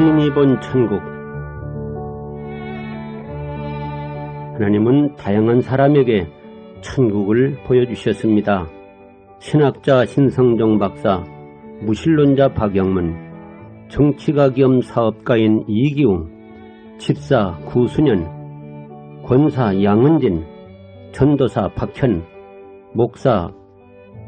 시인이 본 천국. 하나님은 다양한 사람에게 천국을 보여주셨습니다. 신학자 신성종 박사, 무신론자 박영문, 정치가 겸 사업가인 이기웅, 집사 구순현, 권사 양은진, 전도사 박현, 목사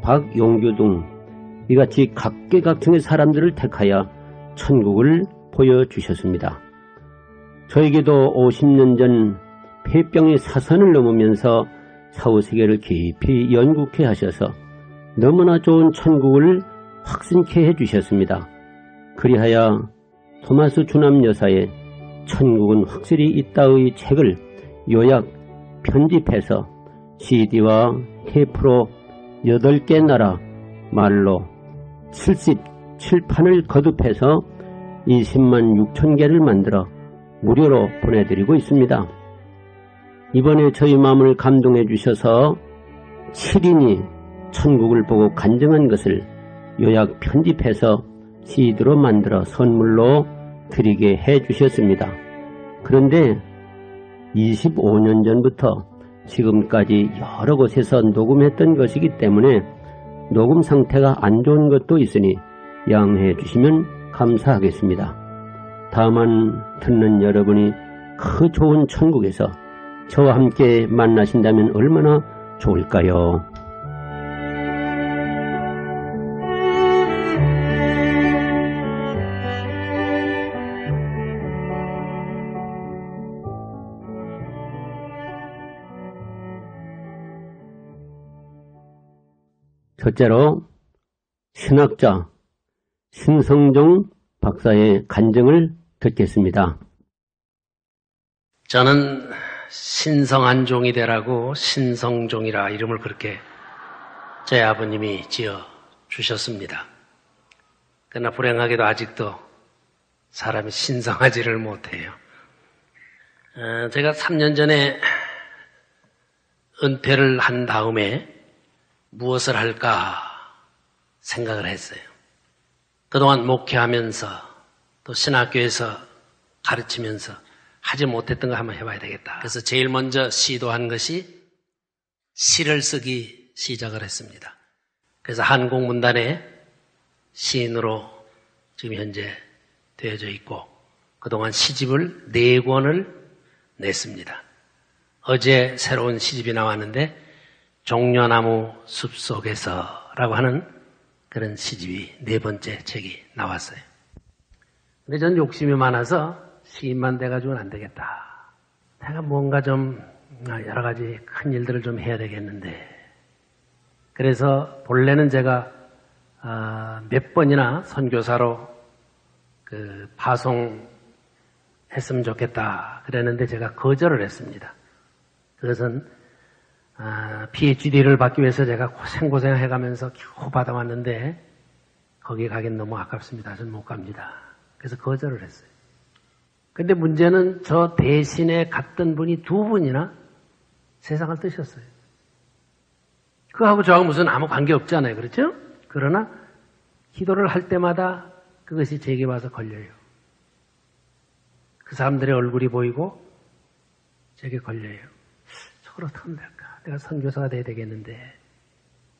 박용규 등 이같이 각계각층의 사람들을 택하여 천국을 보여주셨습니다. 저에게도 50년 전 폐병의 사선을 넘으면서 사후세계를 깊이 연구케 하셔서 너무나 좋은 천국을 확신케 해주셨습니다. 그리하여 토마스 주남 여사의 천국은 확실히 있다의 책을 요약 편집해서 CD와 테이프로 8개 나라 말로 77판을 거듭해서 20만 6천 개를 만들어 무료로 보내드리고 있습니다. 이번에 저희 마음을 감동해 주셔서 7인이 천국을 보고 간증한 것을 요약 편집해서 CD로 만들어 선물로 드리게 해 주셨습니다. 그런데 25년 전부터 지금까지 여러 곳에서 녹음했던 것이기 때문에 녹음 상태가 안 좋은 것도 있으니 양해해 주시면 감사하겠습니다. 다만 듣는 여러분이 그 좋은 천국에서 저와 함께 만나신다면 얼마나 좋을까요? 첫째로 신학자 신성종 박사의 간증을 듣겠습니다. 저는 신성한 종이 되라고 신성종이라 이름을 그렇게 저희 아버님이 지어 주셨습니다. 그러나 불행하게도 아직도 사람이 신성하지를 못해요. 제가 3년 전에 은퇴를 한 다음에 무엇을 할까 생각을 했어요. 그동안 목회하면서 또 신학교에서 가르치면서 하지 못했던 거 한번 해봐야 되겠다. 그래서 제일 먼저 시도한 것이 시를 쓰기 시작을 했습니다. 그래서 한국문단에 시인으로 지금 현재 되어져 있고 그동안 시집을 4권을 냈습니다. 어제 새로운 시집이 나왔는데 종려나무 숲속에서라고 하는 그런 시집이 4번째 책이 나왔어요. 근데 전 욕심이 많아서 시인만 돼가지고는 안 되겠다. 내가 뭔가 좀 여러 가지 큰 일들을 좀 해야 되겠는데 그래서 본래는 제가 몇 번이나 선교사로 파송했으면 좋겠다 그랬는데 제가 거절을 했습니다. 그것은 PhD를 받기 위해서 제가 고생고생 해가면서 겨우 받아왔는데 거기 가긴 너무 아깝습니다. 저는 못 갑니다. 그래서 거절을 했어요. 근데 문제는 저 대신에 갔던 분이 2분이나 세상을 뜨셨어요. 그거하고 저하고 무슨 아무 관계 없잖아요. 그렇죠? 그러나 기도를 할 때마다 그것이 제게 와서 걸려요. 그 사람들의 얼굴이 보이고 제게 걸려요. 저걸 어떻게 하면 될까? 내가 선교사가 돼야 되겠는데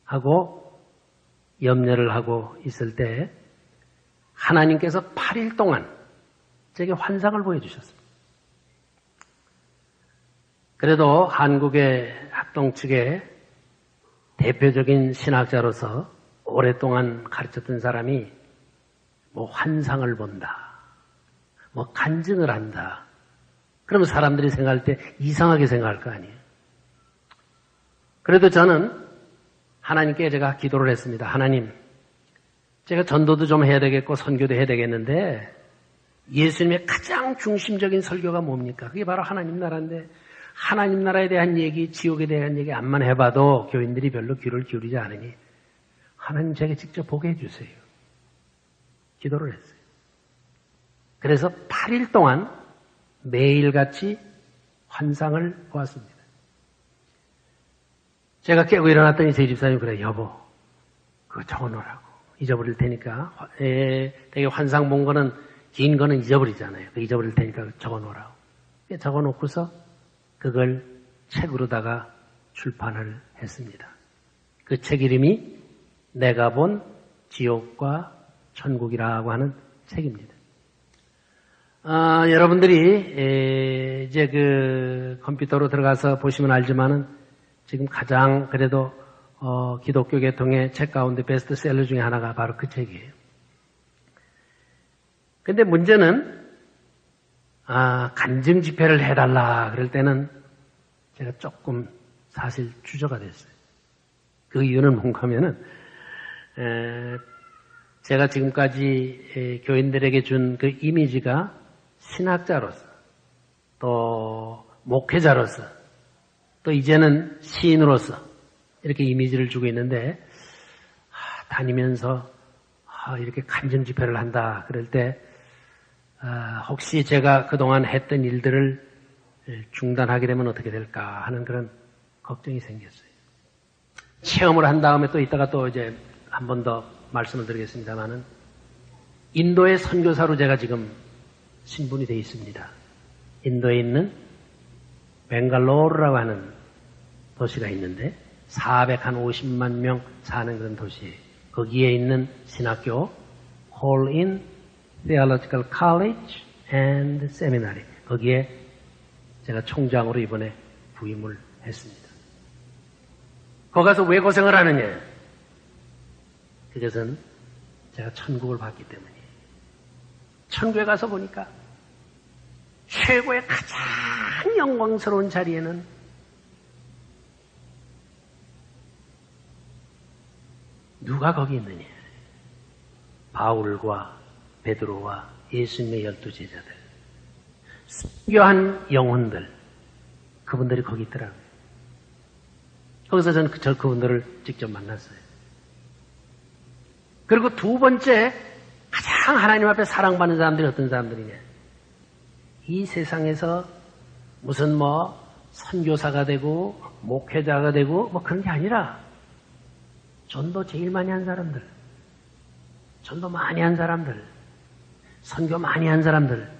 하고 염려를 하고 있을 때 하나님께서 8일 동안 제게 환상을 보여주셨습니다. 그래도 한국의 합동 측의 대표적인 신학자로서 오랫동안 가르쳤던 사람이 뭐 환상을 본다, 뭐 간증을 한다. 그러면 사람들이 생각할 때 이상하게 생각할 거 아니에요. 그래도 저는 하나님께 제가 기도를 했습니다. 하나님, 제가 전도도 좀 해야 되겠고 선교도 해야 되겠는데 예수님의 가장 중심적인 설교가 뭡니까? 그게 바로 하나님 나라인데 하나님 나라에 대한 얘기, 지옥에 대한 얘기 암만 해봐도 교인들이 별로 귀를 기울이지 않으니 하나님 제게 직접 보게 해주세요. 기도를 했어요. 그래서 8일 동안 매일같이 환상을 보았습니다. 제가 깨고 일어났더니 제 집사님이 그래, 여보, 그거 적어놓으라고. 잊어버릴 테니까. 되게 환상 본 거는 긴 거는 잊어버리잖아요. 그 잊어버릴 테니까 적어놓으라고. 적어놓고서 그걸 책으로다가 출판을 했습니다. 그 책 이름이 내가 본 지옥과 천국이라고 하는 책입니다. 여러분들이 이제 그 컴퓨터로 들어가서 보시면 알지만은 지금 가장 그래도 기독교 계통의 책 가운데 베스트셀러 중에 하나가 바로 그 책이에요. 근데 문제는 간증 집회를 해달라 그럴 때는 제가 조금 사실 주저가 됐어요. 그 이유는 뭔가 하면은 제가 지금까지 교인들에게 준 그 이미지가 신학자로서 또 목회자로서 또 이제는 시인으로서 이렇게 이미지를 주고 있는데 다니면서 이렇게 간증 집회를 한다 그럴 때 혹시 제가 그동안 했던 일들을 중단하게 되면 어떻게 될까 하는 그런 걱정이 생겼어요. 체험을 한 다음에 또 이따가 또 이제 한 번 더 말씀을 드리겠습니다만은 인도의 선교사로 제가 지금 신분이 되어 있습니다. 인도에 있는 벵갈로르라고 하는 도시가 있는데 450만 명 사는 그런 도시예요. 거기에 있는 신학교 All-in Theological College and Seminary 거기에 제가 총장으로 이번에 부임을 했습니다. 거기 가서 왜 고생을 하느냐? 그것은 제가 천국을 봤기 때문이에요. 천국에 가서 보니까 최고의 가장 영광스러운 자리에는 누가 거기 있느냐? 바울과 베드로와 예수님의 12제자들, 순교한 영혼들, 그분들이 거기 있더라고요. 거기서 저는 그분들을 직접 만났어요. 그리고 두 번째, 가장 하나님 앞에 사랑받는 사람들이 어떤 사람들이냐? 이 세상에서 무슨 선교사가 되고, 목회자가 되고, 그런 게 아니라, 전도 제일 많이 한 사람들, 전도 많이 한 사람들, 선교 많이 한 사람들,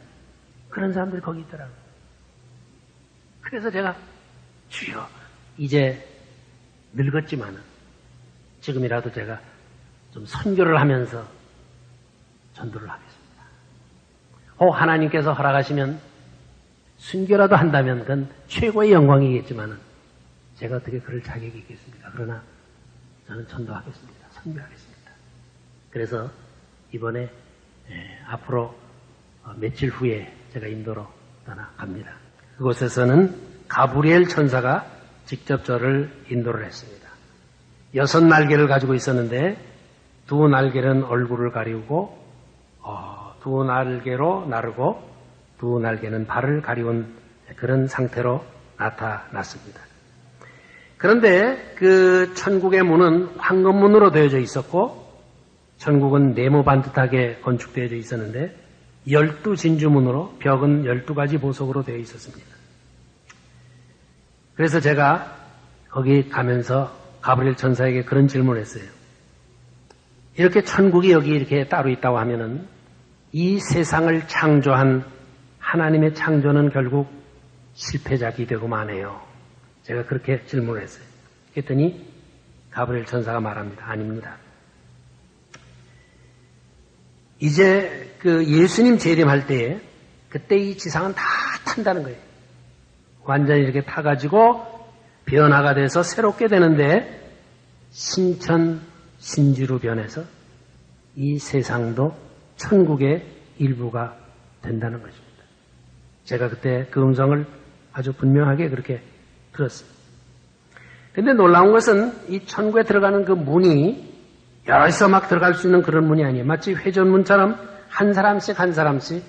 그런 사람들이 거기 있더라고요. 그래서 제가, 주여, 이제 늙었지만은, 지금이라도 제가 좀 선교를 하면서 전도를 하겠습니다. 하나님께서 허락하시면 순교라도 한다면 그건 최고의 영광이겠지만은 제가 어떻게 그럴 자격이 있겠습니까? 그러나 저는 전도하겠습니다. 선교하겠습니다. 그래서 이번에 앞으로 며칠 후에 제가 인도로 떠나갑니다. 그곳에서는 가브리엘 천사가 직접 저를 인도를 했습니다. 6날개를 가지고 있었는데 2날개는 얼굴을 가리우고 2날개로 나르고 2날개는 발을 가리운 그런 상태로 나타났습니다. 그런데 그 천국의 문은 황금문으로 되어져 있었고 천국은 네모 반듯하게 건축되어져 있었는데 12진주문으로 벽은 12가지 보석으로 되어 있었습니다. 그래서 제가 거기 가면서 가브리엘 천사에게 그런 질문을 했어요. 이렇게 천국이 여기 이렇게 따로 있다고 하면은 이 세상을 창조한 하나님의 창조는 결국 실패작이 되고 마네요. 제가 그렇게 질문을 했어요. 그랬더니 가브리엘 천사가 말합니다. 아닙니다. 이제 그 예수님 재림할 때에 그때 이 지상은 다 탄다는 거예요. 완전히 이렇게 타가지고 변화가 돼서 새롭게 되는데 신천 신지로 변해서 이 세상도 천국의 일부가 된다는 것입니다. 제가 그때 그 음성을 아주 분명하게 그렇게 들었어요. 근데 놀라운 것은 이 천국에 들어가는 그 문이 여기서 막 들어갈 수 있는 그런 문이 아니에요. 마치 회전문처럼 한 사람씩 한 사람씩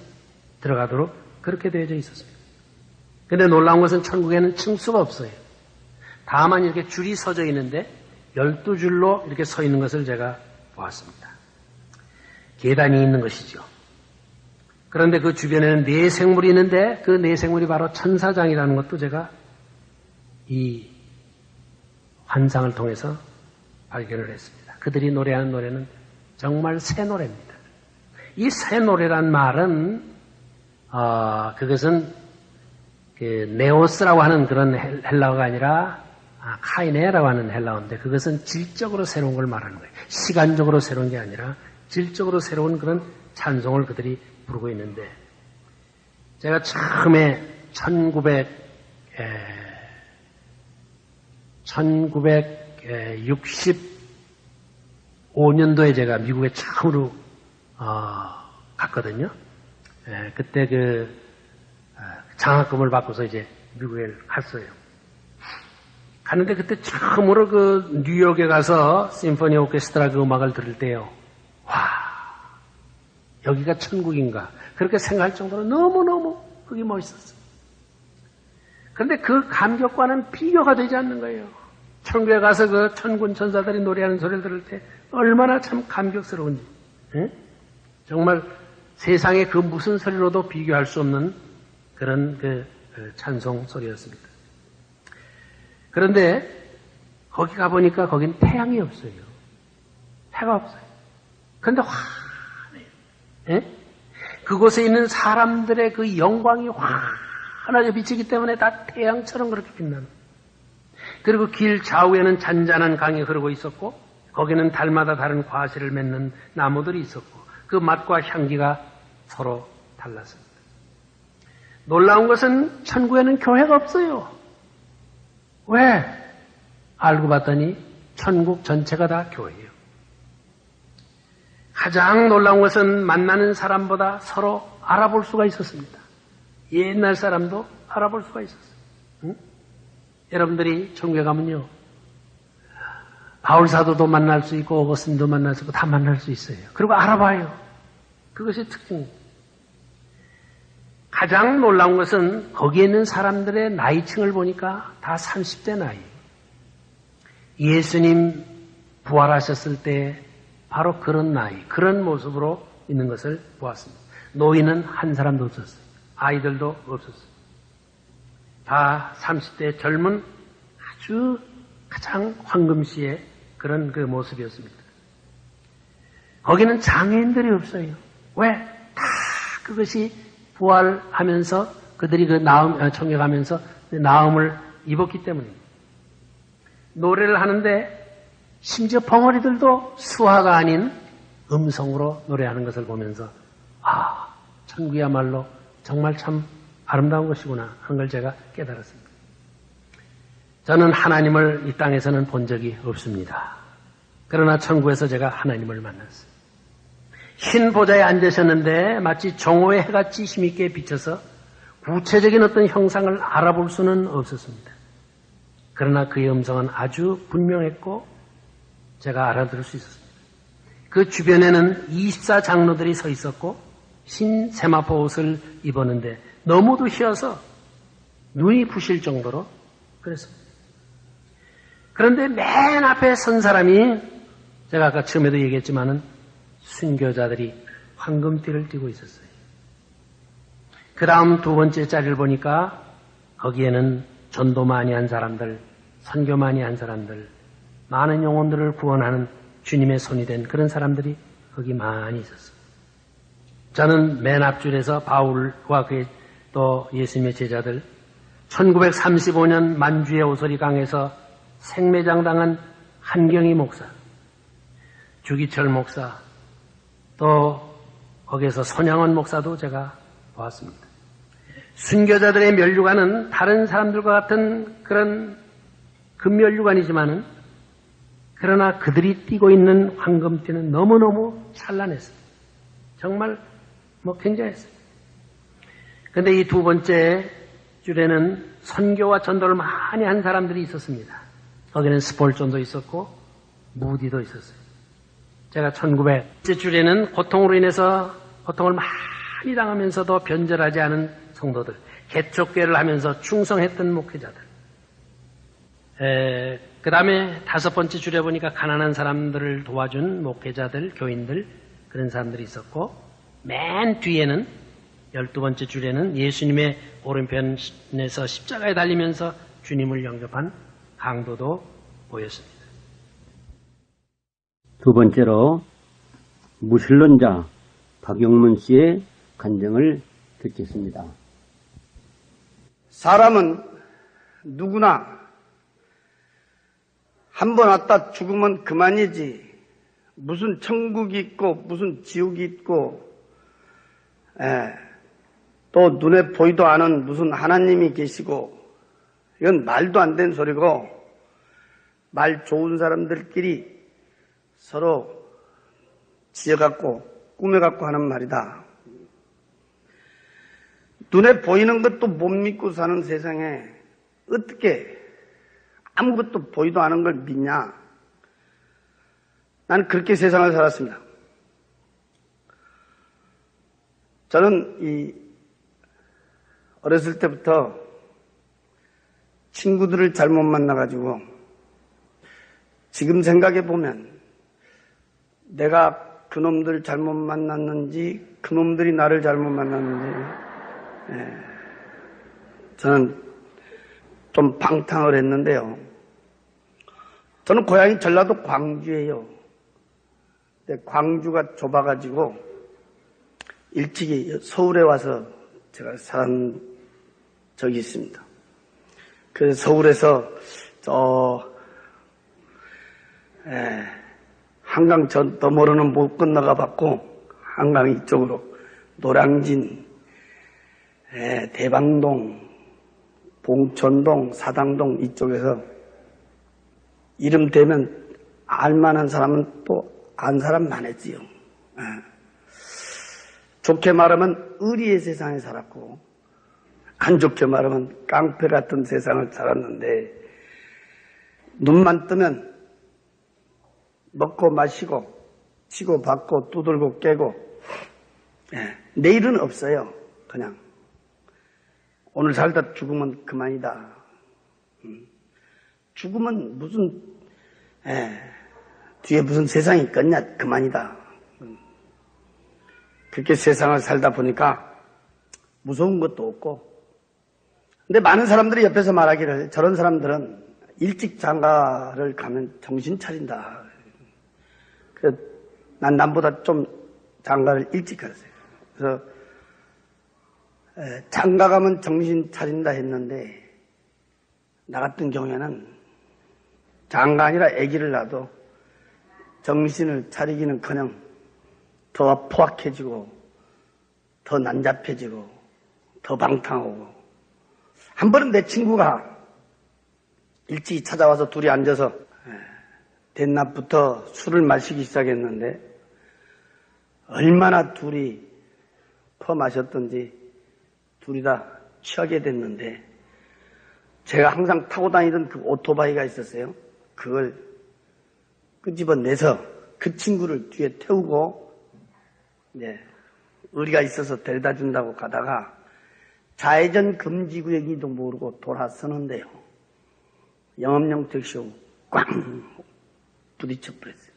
들어가도록 그렇게 되어져 있었어요. 근데 놀라운 것은 천국에는 층수가 없어요. 다만 이렇게 줄이 서져 있는데 12줄로 이렇게 서 있는 것을 제가 보았습니다. 계단이 있는 것이죠. 그런데 그 주변에는 4생물이 있는데 그 4생물이 바로 천사장이라는 것도 제가 이 환상을 통해서 발견을 했습니다. 그들이 노래하는 노래는 정말 새 노래입니다. 이 새 노래란 말은 그것은 그 네오스라고 하는 그런 헬라어가 아니라 카이네라고 하는 헬라어인데 그것은 질적으로 새로운 걸 말하는 거예요. 시간적으로 새로운 게 아니라 질적으로 새로운 그런 찬송을 그들이 부르고 있는데 제가 처음에 1965년도에 제가 미국에 처음으로 갔거든요. 그때 장학금을 받고서 이제 미국에 갔어요. 갔는데 그때 처음으로 그 뉴욕에 가서 심포니 오케스트라 그 음악을 들을 때요. 와, 여기가 천국인가. 그렇게 생각할 정도로 너무너무 그게 멋있었어요. 그런데 그 감격과는 비교가 되지 않는 거예요. 천국에 가서 그 천군 천사들이 노래하는 소리를 들을 때 얼마나 참 감격스러운지. 정말 세상에 그 무슨 소리로도 비교할 수 없는 그런 그 찬송 소리였습니다. 그런데 거기 가보니까 거긴 태양이 없어요. 해가 없어요. 그런데 환해요. 그곳에 있는 사람들의 그 영광이 환하게 비치기 때문에 다 태양처럼 그렇게 빛나는. 그리고 길 좌우에는 잔잔한 강이 흐르고 있었고 거기는 달마다 다른 과실을 맺는 나무들이 있었고 그 맛과 향기가 서로 달랐습니다. 놀라운 것은 천국에는 교회가 없어요. 왜? 알고 봤더니 천국 전체가 다 교회예요. 가장 놀라운 것은 만나는 사람보다 서로 알아볼 수가 있었습니다. 옛날 사람도 알아볼 수가 있었어요. 응? 여러분들이 천국에 가면요. 바울 사도도 만날 수 있고 오거스틴도 만날 수 있고 다 만날 수 있어요. 그리고 알아봐요. 그것이 특징입니다. 가장 놀라운 것은 거기에 있는 사람들의 나이층을 보니까 다 30대 나이. 예수님 부활하셨을 때 바로 그런 나이, 그런 모습으로 있는 것을 보았습니다. 노인은 한 사람도 없었어요. 아이들도 없었어요. 다 30대 젊은 아주 가장 황금시의 그런 그 모습이었습니다. 거기는 장애인들이 없어요. 왜? 다 그것이 부활하면서 그들이 그 청격하면서 나음을 입었기 때문입니다. 노래를 하는데 심지어 벙어리들도 수화가 아닌 음성으로 노래하는 것을 보면서 천국이야말로 정말 참 아름다운 것이구나 하는 걸 제가 깨달았습니다. 저는 하나님을 이 땅에서는 본 적이 없습니다. 그러나 천국에서 제가 하나님을 만났어요. 흰 보좌에 앉으셨는데 마치 정오의 해같이 힘있게 비쳐서 구체적인 어떤 형상을 알아볼 수는 없었습니다. 그러나 그의 음성은 아주 분명했고 제가 알아들을 수 있었습니다. 그 주변에는 24장로들이 서 있었고 흰 세마포 옷을 입었는데 너무도 희어서 눈이 부실 정도로 그랬습니다. 그런데 맨 앞에 선 사람이 제가 아까 처음에도 얘기했지만은 순교자들이 황금띠를 띠고 있었어요. 그 다음 두 번째 자리를 보니까 거기에는 전도 많이 한 사람들, 선교 많이 한 사람들, 많은 영혼들을 구원하는 주님의 손이 된 그런 사람들이 거기 많이 있었어요. 저는 맨 앞줄에서 바울과 그의 또 예수님의 제자들, 1935년 만주의 오소리 강에서 생매장당한 한경희 목사, 주기철 목사, 또 거기에서 손양원 목사도 제가 보았습니다. 순교자들의 면류관은 다른 사람들과 같은 그런 금면류관이지만은 그러나 그들이 띠고 있는 황금띠는 너무너무 찬란했어요. 정말 굉장했어요. 그런데 이 두 번째 줄에는 선교와 전도를 많이 한 사람들이 있었습니다. 거기는 스폴존도 있었고 무디도 있었어요. 제가 1900째 줄에는 고통으로 인해서 고통을 많이 당하면서도 변절하지 않은 성도들, 개척교회를 하면서 충성했던 목회자들. 그 다음에 다섯 번째 줄에 보니까 가난한 사람들을 도와준 목회자들, 교인들, 그런 사람들이 있었고, 맨 뒤에는 12번째 줄에는 예수님의 오른편에서 십자가에 달리면서 주님을 영접한 강도도 보였습니다. 두 번째로 무신론자, 박용문 씨의 간증을 듣겠습니다. 사람은 누구나 한 번 왔다 죽으면 그만이지. 무슨 천국이 있고 무슨 지옥이 있고 또 눈에 보이도 않은 무슨 하나님이 계시고 이건 말도 안 되는 소리고 말 좋은 사람들끼리 서로 지어갖고 꾸며갖고 하는 말이다. 눈에 보이는 것도 못 믿고 사는 세상에 어떻게 아무것도 보이도 않은 걸 믿냐? 나는 그렇게 세상을 살았습니다. 저는 어렸을 때부터 친구들을 잘못 만나가지고 지금 생각해보면 내가 그놈들 잘못 만났는지 그놈들이 나를 잘못 만났는지 저는 좀 방탕을 했는데요. 저는 고향이 전라도 광주예요. 근데 광주가 좁아가지고 일찍이 서울에 와서 제가 산 적이 있습니다. 그래서 서울에서 한강 더 멀어는 못 건너가 봤고 한강 이쪽으로 노량진, 대방동, 봉천동, 사당동 이쪽에서 이름 되면 알만한 사람은 또 안 사람 많았지요. 좋게 말하면 의리의 세상에 살았고 안 좋게 말하면 깡패 같은 세상을 살았는데 눈만 뜨면 먹고 마시고 치고 받고 두들고 깨고 내일은 없어요. 그냥 오늘 살다 죽으면 그만이다. 죽으면 무슨 뒤에 무슨 세상이 있겠냐 그만이다. 그렇게 세상을 살다 보니까 무서운 것도 없고 근데 많은 사람들이 옆에서 말하기를 저런 사람들은 일찍 장가를 가면 정신 차린다. 그래서 난 남보다 좀 장가를 일찍 갔어요. 그래서 장가 가면 정신 차린다 했는데 나 같은 경우에는 장가 아니라 아기를 낳아도 정신을 차리기는커녕 더 포악해지고 더 난잡해지고 더 방탕하고 한 번은 내 친구가 일찍 찾아와서 둘이 앉아서 대낮부터 술을 마시기 시작했는데 얼마나 둘이 퍼마셨던지 둘이 다 취하게 됐는데 제가 항상 타고 다니던 그 오토바이가 있었어요. 그걸 끄집어내서 그 친구를 뒤에 태우고 의리가 있어서 데려다 준다고 가다가 좌회전 금지구역인지도 모르고 돌아서는데요. 영업용 택시하고 꽝 부딪혀 버렸어요.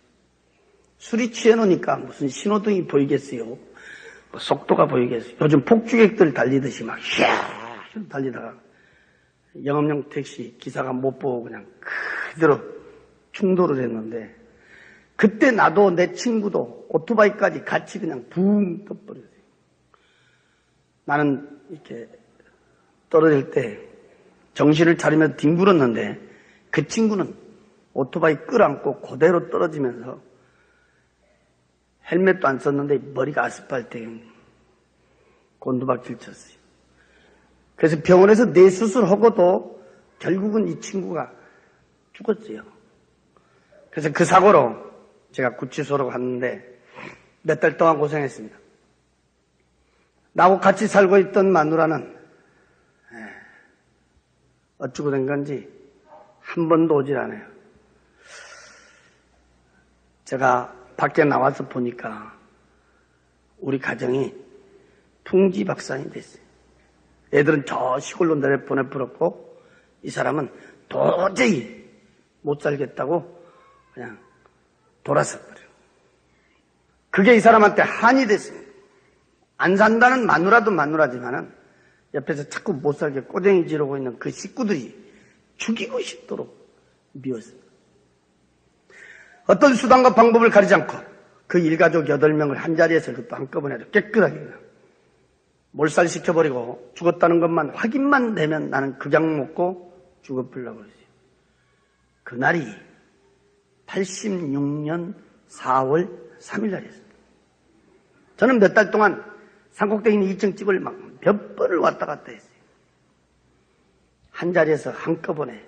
술이 취해놓으니까 무슨 신호등이 보이겠어요. 뭐 속도가 보이겠어요. 요즘 폭주객들 달리듯이 막 휘 달리다가 영업용 택시 기사가 못 보고 그냥 그대로 충돌을 했는데 그때 나도 내 친구도 오토바이까지 같이 그냥 붕 떠버렸어요. 나는 이렇게 떨어질 때 정신을 차리며 뒹굴었는데 그 친구는 오토바이 끌어안고 그대로 떨어지면서 헬멧도 안 썼는데 머리가 아스팔트에 곤두박질 쳤어요. 그래서 병원에서 뇌수술하고도 결국은 이 친구가 죽었어요. 그래서 그 사고로 제가 구치소로 갔는데 몇 달 동안 고생했습니다. 나하고 같이 살고 있던 마누라는 어쩌고 된 건지 한 번도 오질 않아요. 제가 밖에 나와서 보니까 우리 가정이 풍지박산이 됐어요. 애들은 저 시골로 내려보내버렸고 이 사람은 도저히 못 살겠다고 그냥 돌아서 버려요. 그게 이 사람한테 한이 됐습니다. 안 산다는 마누라도 마누라지만은 옆에서 자꾸 못 살게 꼬쟁이 지르고 있는 그 식구들이 죽이고 싶도록 미웠습니다. 어떤 수단과 방법을 가리지 않고 그 일가족 8명을 한 자리에서 그것도 한꺼번에 깨끗하게 몰살시켜버리고 죽었다는 것만 확인만 되면 나는 극약 먹고 죽어버리려고 그랬어요. 그날이 86년 4월 3일 날이었습니다. 저는 몇 달 동안 산꼭대기 있는 2층 집을 막 몇 번을 왔다 갔다 했어요. 한 자리에서 한꺼번에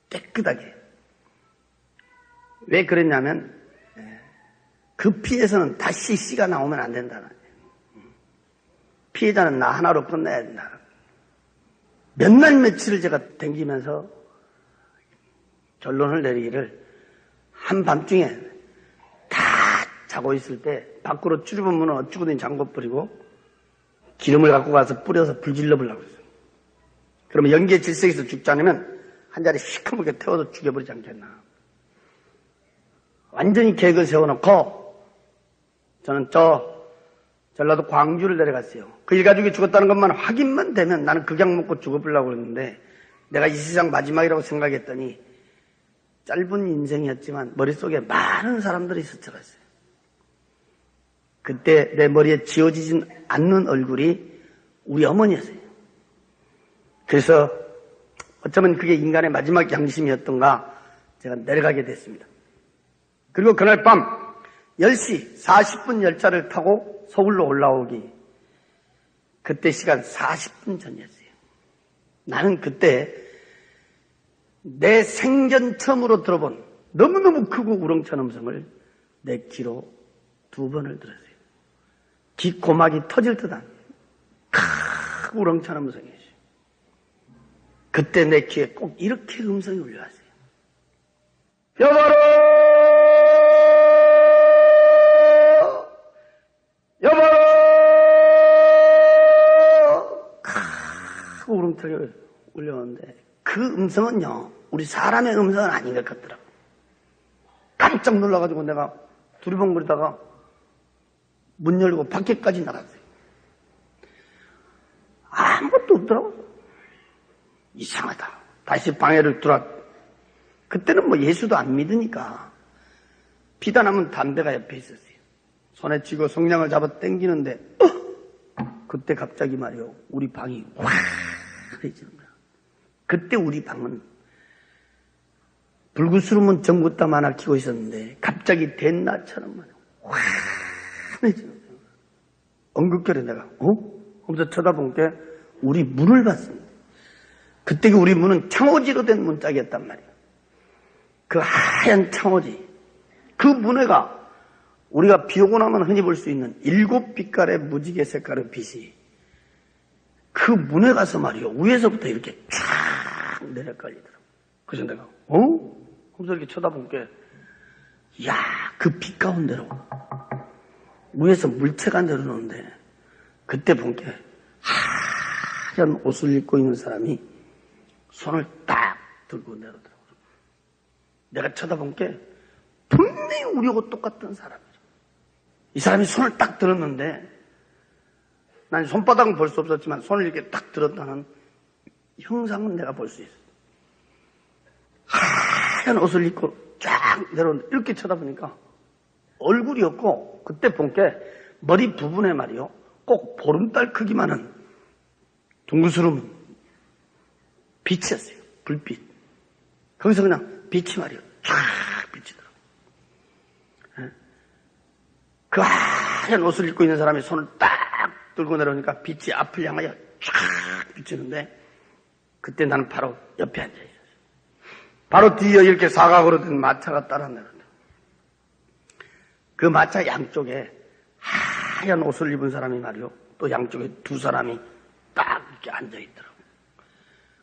깨끗하게. 왜 그랬냐면 그 피해서는 다시 씨가 나오면 안 된다는 거예요. 피해자는 나 하나로 끝내야 된다. 몇 날 며칠을 제가 댕기면서 결론을 내리기를 한밤중에 다 자고 있을 때 밖으로 출입문 문을 어쩌고든 잠궈버리고 기름을 갖고 가서 뿌려서 불질러 보려고 했어요. 그러면 연기의 질색에서 죽지 않으면 한 자리 시커멓게 태워서 죽여버리지 않겠나. 완전히 계획을 세워놓고 저는 전라도 광주를 내려갔어요. 그 일가족이 죽었다는 것만 확인만 되면 나는 극약 먹고 죽어보려고 그랬는데 내가 이 세상 마지막이라고 생각했더니 짧은 인생이었지만 머릿속에 많은 사람들이 스쳐갔어요. 그때 내 머리에 지워지진 않는 얼굴이 우리 어머니였어요. 그래서 어쩌면 그게 인간의 마지막 양심이었던가 제가 내려가게 됐습니다. 그리고 그날 밤 10시 40분 열차를 타고 서울로 올라오기 그때 시간 40분 전이었어요. 나는 그때 내 생전 처음으로 들어본 너무너무 크고 우렁찬 음성을 내 귀로 2번을 들었어요. 귀 고막이 터질 듯한 크고 우렁찬 음성이었어요. 그때 내 귀에 꼭 이렇게 음성이 울려왔어요. 여보로! 여보로! 크고 우렁차게 울려오는데 그 음성은요, 우리 사람의 음성은 아닌 것 같더라고. 깜짝 놀라가지고 내가 두리번거리다가 문 열고 밖에까지 나갔어요. 아무것도 없더라고. 이상하다. 다시 방에를 들어왔. 그때는 뭐 예수도 안 믿으니까 피다나면 담배가 옆에 있었어요. 손에 쥐고 성냥을 잡아 당기는데 그때 갑자기 말이요, 우리 방이 화해지는 거야. 그때 우리 방은 불구스름은 전구땀 하나 키고 있었는데 갑자기 된나처럼 말이요, 화해지는 거야. 엉극결에 내가 하면서 쳐다본 게 우리 문을 봤습니다. 그때 우리 문은 창호지로 된 문짝이었단 말이에요. 그 하얀 창호지, 그 문에가 우리가 비 오고 나면 흔히 볼 수 있는 7빛깔의 무지개 색깔의 빛이 그 문에 가서 말이요, 위에서부터 이렇게 쫙 내려깔리더라고. 그래서 내가 하면서 이렇게 쳐다본 게, 야, 그 빛 가운데로 위에서 물체가 내려오는데 그때 본 게 하얀 옷을 입고 있는 사람이 손을 딱 들고 내려오더라고요. 내가 쳐다본 게 분명히 우리하고 똑같은 사람이죠. 이 사람이 손을 딱 들었는데 난 손바닥은 볼 수 없었지만 손을 이렇게 딱 들었다는 형상은 내가 볼 수 있어요. 하얀 옷을 입고 쫙 내려오는데 이렇게 쳐다보니까 얼굴이 없고 그때 본 게 머리 부분에 말이요, 꼭 보름달 크기만한 둥그스름 빛이었어요. 불빛. 거기서 그냥 빛이 말이요, 쫙 비치더라고요. 그 하얀 옷을 입고 있는 사람이 손을 딱 들고 내려오니까 빛이 앞을 향하여 쫙 비치는데 그때 나는 바로 옆에 앉아 있었어요. 바로 뒤에 이렇게 사각으로 된 마차가 따라 내려온다. 그 마차 양쪽에 하얀 옷을 입은 사람이 말이요, 또 양쪽에 2 사람이 딱 이렇게 앉아 있더라고요.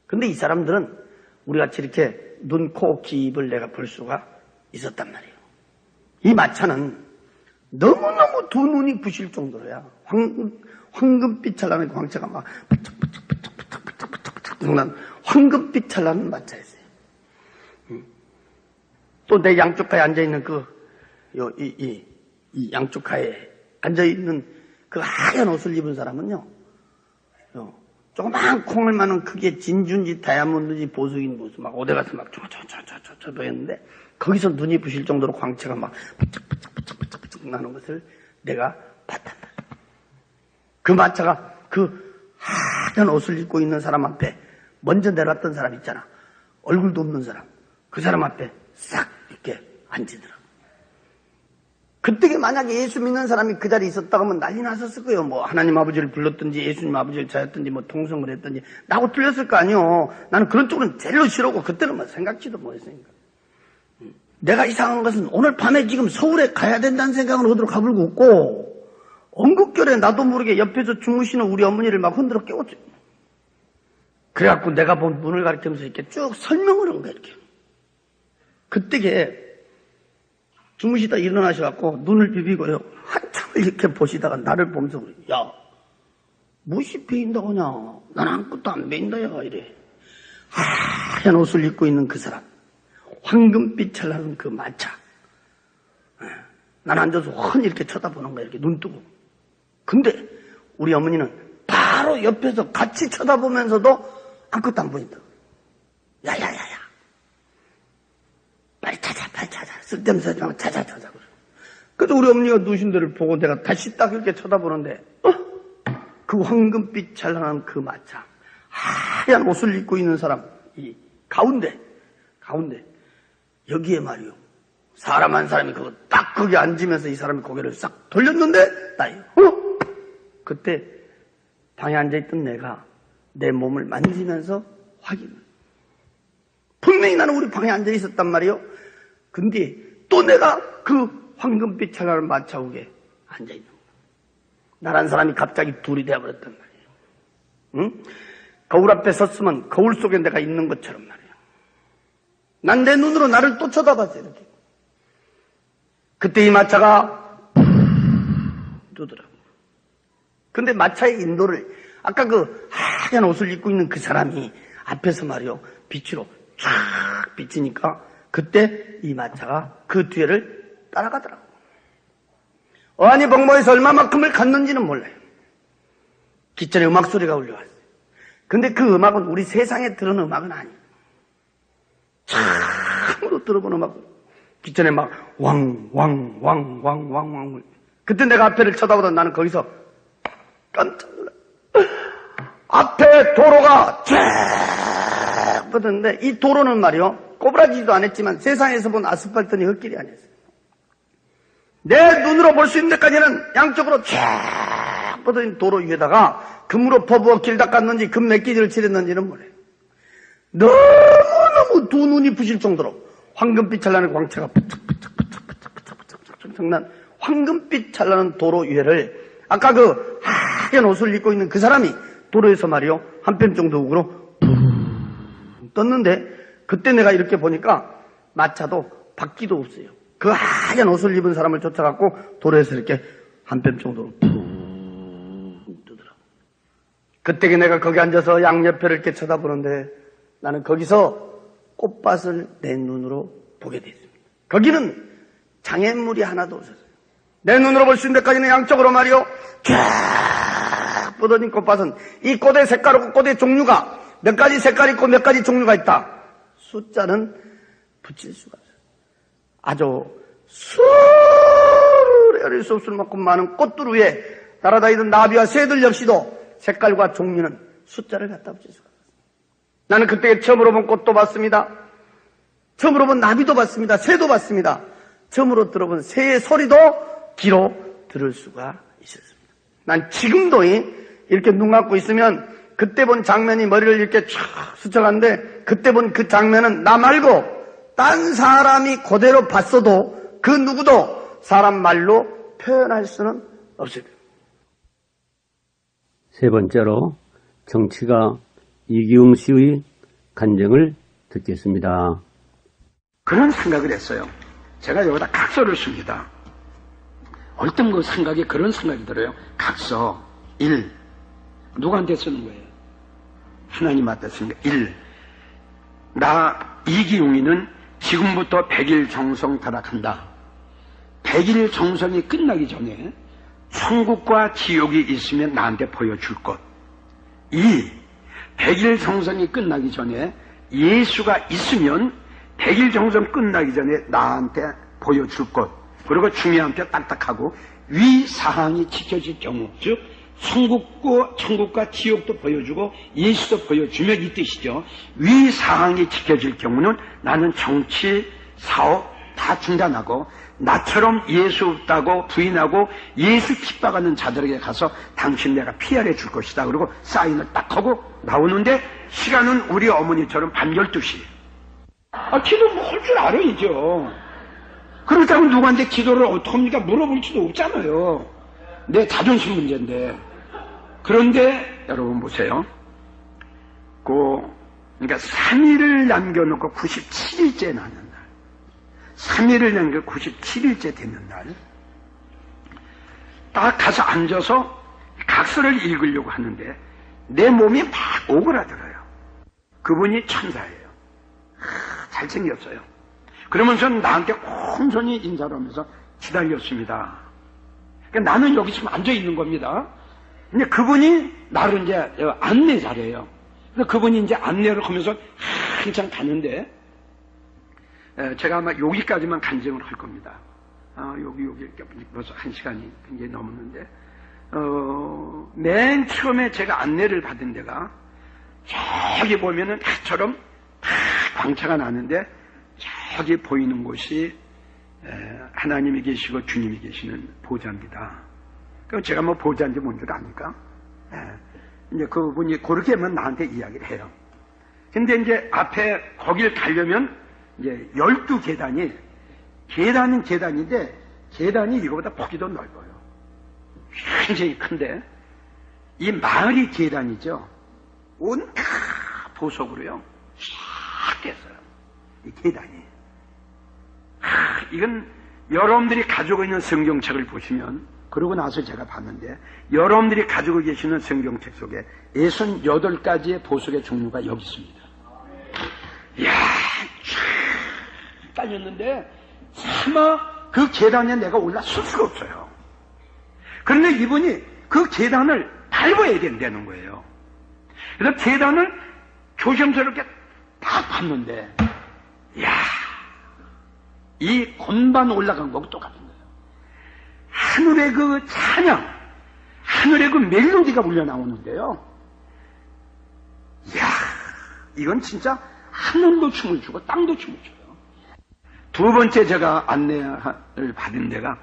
근데 이 사람들은 우리같이 이렇게 눈, 코, 귀, 입을 내가 볼 수가 있었단 말이에요. 이 마차는 너무너무 2 눈이 부실 정도로야 황금빛 찰나는 광채가 막 부쩍부쩍부쩍부쩍부쩍부쩍 난 황금빛 찰나는 마차였어요. 또 내 양쪽 가에 앉아있는 이 양쪽 가에 앉아있는 그 하얀 옷을 입은 사람은요, 조그만 콩을 마는 크게 진준지 다이아몬드지 보석인 모습 막 어디 가서 막 저도 했는데 거기서 눈이 부실 정도로 광채가 막 부쩍부쩍부쩍부쩍 나는 것을 내가 봤단다. 그 마차가 그 하얀 옷을 입고 있는 사람 앞에 먼저 내려왔던 사람 있잖아. 얼굴도 없는 사람. 그 사람 앞에 싹 이렇게 앉으더라고. 그때 만약에 예수 믿는 사람이 그 자리에 있었다고 하면 난리 났었을 거예요. 뭐 하나님 아버지를 불렀든지 예수님 아버지를 찾았든지 뭐 통성을 했든지 나하고 틀렸을 거 아니요. 나는 그런 쪽은 제일로 싫었고 그때는 뭐 생각지도 못했으니까. 내가 이상한 것은 오늘 밤에 지금 서울에 가야 된다는 생각은 어디로 가불고 없고 엉극결에 나도 모르게 옆에서 주무시는 우리 어머니를 막 흔들어 깨웠죠. 그래갖고 내가 본 문을 가리키면서 이렇게 쭉 설명을 한 거야. 이렇게. 그때게 주무시다 일어나셔갖고 눈을 비비고요. 한참을 이렇게 보시다가 나를 보면서 그래. 야, 무엇이 베인다고 하냐. 난 아무것도 안 베인다 야 이래. 하얀 옷을 입고 있는 그 사람. 황금빛 찰나는 그 마차. 난 앉아서 훤히 이렇게 쳐다보는 거야. 이렇게 눈 뜨고. 근데 우리 어머니는 바로 옆에서 같이 쳐다보면서도 아무것도 안 보인다. 야야야야. 빨리 찾아. 쓸데없는 소리 말고 찾아. 그래서 우리 어머니가 누신 데를 보고 내가 다시 딱 이렇게 쳐다보는데 그 황금빛 찰나는 그 마차. 하얀 옷을 입고 있는 사람. 이 가운데. 여기에 말이요. 사람 한 사람이 그거 딱 거기 앉으면서 이 사람이 고개를 싹 돌렸는데 나요. 그때 방에 앉아있던 내가 내 몸을 만지면서 확인을. 분명히 나는 우리 방에 앉아있었단 말이요. 근데 또 내가 그 황금빛 찰나는 마차옥에 앉아있는 거야. 나란 사람이 갑자기 둘이 되어버렸단 말이에요. 응? 거울 앞에 섰으면 거울 속에 내가 있는 것처럼 말이에요. 난 내 눈으로 나를 또 쳐다봤어요. 이렇게. 그때 이 마차가 뜨더라고. 근데 마차의 인도를 아까 그 하얀 옷을 입고 있는 그 사람이 앞에서 말이요. 빛으로 쫙 비치니까 그때 이 마차가 그 뒤를 따라가더라고. 어안이 벙벙해서 얼마만큼을 갔는지는 몰라요. 기천에 음악 소리가 울려왔어요. 근데 그 음악은 우리 세상에 들은 음악은 아니에요. 참으로 들어본 음악. 기천에 막 왕. 그때 내가 앞에를 쳐다보다 나는 거기서 깜짝 놀라. 앞에 도로가 쫙 뻗었는데 이 도로는 말이요. 꼬부라지도 않았지만 세상에서 본 아스팔트니 흙길이 아니었어요. 내 눈으로 볼 수 있는 데까지는 양쪽으로 쫙 뻗어진 도로 위에다가 금으로 퍼부어 길 닦았는지 금 몇 기를 칠했는지는 몰라요. 너무너무 두 눈이 부실 정도로 황금빛 찰나는 광채가 부쩍부쩍 난 황금빛 찰나는 도로 위에를 아까 그 하얀 옷을 입고 있는 그 사람이 도로에서 말이요. 한 뼘 정도 우으로 떴는데 그때 내가 이렇게 보니까 마차도 바퀴도 없어요. 그 하얀 옷을 입은 사람을 쫓아갖고 도로에서 이렇게 한 뼘 정도로 뜨더라고. 그때 내가 거기 앉아서 양옆에를 이렇게 쳐다보는데 나는 거기서 꽃밭을 내 눈으로 보게 됐습니다. 거기는 장애물이 하나도 없었어요. 내 눈으로 볼 수 있는 데까지는 양쪽으로 말이요. 쫙 뻗어진 꽃밭은 이 꽃의 색깔하고 꽃의 종류가 몇 가지 색깔이 있고 몇 가지 종류가 있다. 숫자는 붙일 수가 없어요. 아주 수레릴 수 없을 만큼 많은 꽃들 위에 날아다니던 나비와 새들 역시도 색깔과 종류는 숫자를 갖다 붙일 수가 없어요. 나는 그때 처음으로 본 꽃도 봤습니다. 처음으로 본 나비도 봤습니다. 새도 봤습니다. 처음으로 들어본 새의 소리도 귀로 들을 수가 있었습니다. 난 지금도 이렇게 눈 감고 있으면 그때 본 장면이 머리를 이렇게 쫙 스쳐가는데 그때 본 그 장면은 나 말고 딴 사람이 그대로 봤어도 그 누구도 사람 말로 표현할 수는 없을 거예요. 세 번째로 정치가 이기웅 씨의 간증을 듣겠습니다. 그런 생각을 했어요. 제가 여기다 각서를 씁니다. 어떤 그 생각이 그런 생각이 들어요. 각서 1. 누구한테 쓰는 거예요? 하나님한테 쓰는 거예요. 1. 나 이기용이는 지금부터 100일 정성 타락한다. 100일 정성이 끝나기 전에 천국과 지옥이 있으면 나한테 보여줄 것. 2. 100일 정성이 끝나기 전에 예수가 있으면 100일 정성 끝나기 전에 나한테 보여줄 것. 그리고 중요한테 딱딱하고 위사항이 지켜질 경우, 즉 천국과 지옥도 보여주고 예수도 보여주면 이 뜻이죠. 위사항이 지켜질 경우는 나는 정치, 사업 다 중단하고 나처럼 예수 없다고 부인하고 예수 핍박하는 자들에게 가서 당신 내가 피하려 줄 것이다. 그리고 사인을 딱 하고 나오는데 시간은 우리 어머니처럼 밤 12시. 기도 뭐 할 줄 알아야죠. 그렇다고 누구한테 기도를 어떻게 합니까? 물어볼 수도 없잖아요. 내 자존심 문제인데. 그런데 여러분 보세요. 그러니까 3일을 남겨놓고 97일째 나는 날. 3일을 남겨 97일째 되는 날. 딱 가서 앉아서 각서를 읽으려고 하는데 내 몸이 막 오그라들어요. 그분이 천사예요. 잘생겼어요. 그러면서 나한테 온손히 인사를 하면서 기다렸습니다. 그러니까 나는 여기 지금 앉아 있는 겁니다. 근데 그분이 나를 이제 안내 잘해요. 그래서 그분이 이제 안내를 하면서 한참 가는데, 제가 아마 여기까지만 간증을 할 겁니다. 여기 벌써 1시간이 굉장히 넘었는데, 맨 처음에 제가 안내를 받은 데가 저기 보면은 해처럼 광채가 나는데 저기 보이는 곳이 하나님이 계시고 주님이 계시는 보좌입니다. 그럼 제가 뭐 보좌인지 뭔 줄 아니까? 이제 그분이 그렇게만 나한테 이야기를 해요. 근데 이제 앞에 거길 가려면 이제 12계단이, 계단은 계단인데 계단이 이거보다 폭이 더 넓어요. 굉장히 큰데 이 마을이 계단이죠. 온 다 보석으로요. 쫙 깼어요. 이 계단이. 이건 여러분들이 가지고 있는 성경책을 보시면, 그러고 나서 제가 봤는데 여러분들이 가지고 계시는 성경책 속에 68가지의 보석의 종류가 여기 있습니다. 이야, 쫙 깔렸는데 차마 그 계단에 내가 올라설 수가 없어요. 그런데 이분이 그 계단을 밟아야 된다는 거예요. 그래서 계단을 조심스럽게 딱 밟는데, 이야, 이 건반 올라간 거하고 똑같은 거예요. 하늘의 그 찬양, 하늘의 그 멜로디가 울려나오는데요. 이야, 이건 진짜 하늘도 춤을 추고 땅도 춤을 춰요. 두 번째 제가 안내를 받은 데가,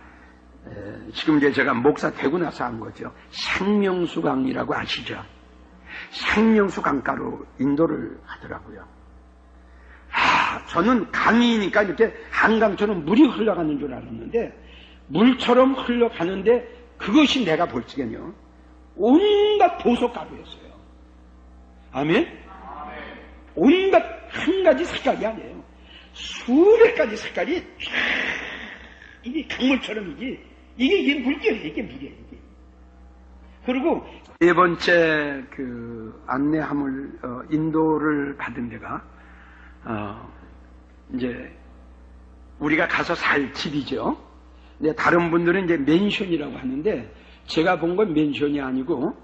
지금 이제 제가 목사 되고 나서 한 거죠. 생명수강이라고 아시죠? 생명수 강가로 인도를 하더라고요. 저는 강이니까 이렇게 한강처럼 물이 흘러가는 줄 알았는데, 물처럼 흘러가는데 그것이 내가 볼 적에는요, 온갖 보석가루였어요. 아멘? 온갖 한 가지 색깔이 아니에요. 수백 가지 색깔이 쫙, 이게 강물처럼 이게 물결이에요. 이게 물이에요. 이게. 그리고 네 번째 그 안내함을 인도를 받은 데가 이제 우리가 가서 살 집이죠. 근데 다른 분들은 이제 맨션이라고 하는데 제가 본 건 맨션이 아니고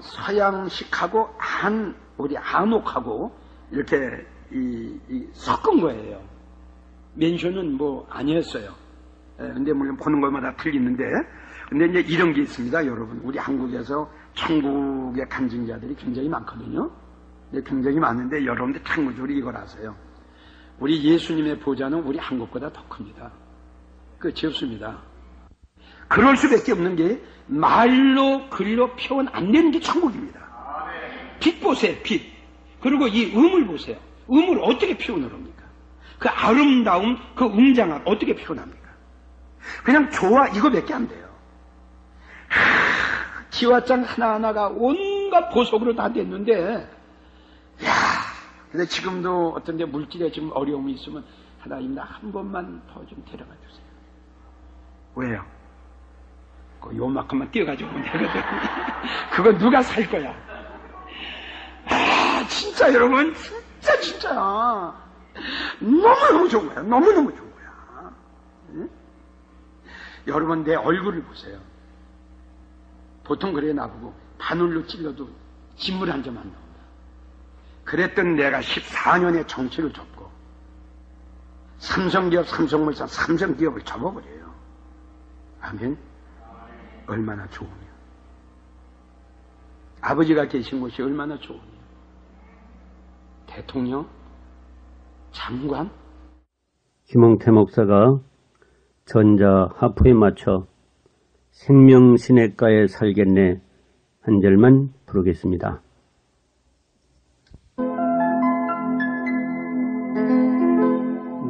서양식하고 우리 한옥하고 이렇게 섞은 거예요. 맨션은 뭐 아니었어요. 근데 물론 보는 것마다 틀리는데, 근데 이제 이런 게 있습니다, 여러분. 우리 한국에서 천국의 간증자들이 굉장히 많거든요. 굉장히 많은데 여러분들 참고적으로 이걸 아세요. 우리 예수님의 보좌는 우리 한국보다 더 큽니다. 끝이 없습니다. 그럴 수밖에 없는 게 말로 글로 표현 안 되는 게 천국입니다. 빛 보세요, 빛. 그리고 이 음을 보세요. 음을 어떻게 표현을 합니까? 그 아름다움, 그 웅장함 어떻게 표현합니까? 그냥 좋아 이거밖에 안 돼요. 지화장 하나하나가 온갖 보석으로 다 됐는데, 근데 지금도 어떤 데 물질에 지금 어려움이 있으면 하나님 나 한 번만 더 좀 데려가 주세요. 왜요? 요만큼만 띄어가지고 내거든. 그거 누가 살 거야? 진짜 여러분, 진짜 너무너무 좋은 거야. 너무너무 좋은 거야. 응? 여러분 내 얼굴을 보세요. 보통 그래 나보고 바늘로 찔러도 진물 한 점 안 나온다. 그랬던 내가 14년의 정치를 접고 삼성기업, 삼성물산, 삼성기업을 접어버려요. 아멘. 얼마나 좋으냐. 아버지가 계신 곳이 얼마나 좋으냐. 대통령, 장관. 김홍태 목사가 전자 하프에 맞춰 생명시내가에 살겠네 한 절만 부르겠습니다.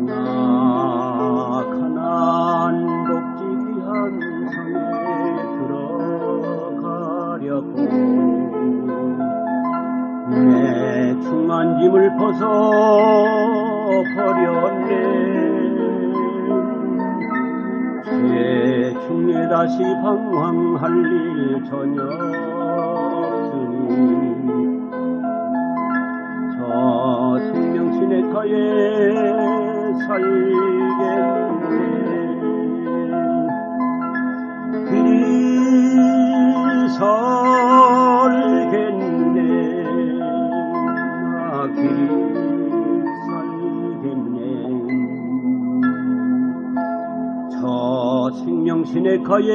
나 가난 복지 귀한 성에 들어가려고 내 중한 짐을 벗어 버렸네. 제 중에 다시 방황할 일 전혀 없으니 저 생명시내가에 살겠네. 길이 살겠네. 나 길이 살겠네. 저 생명시내가에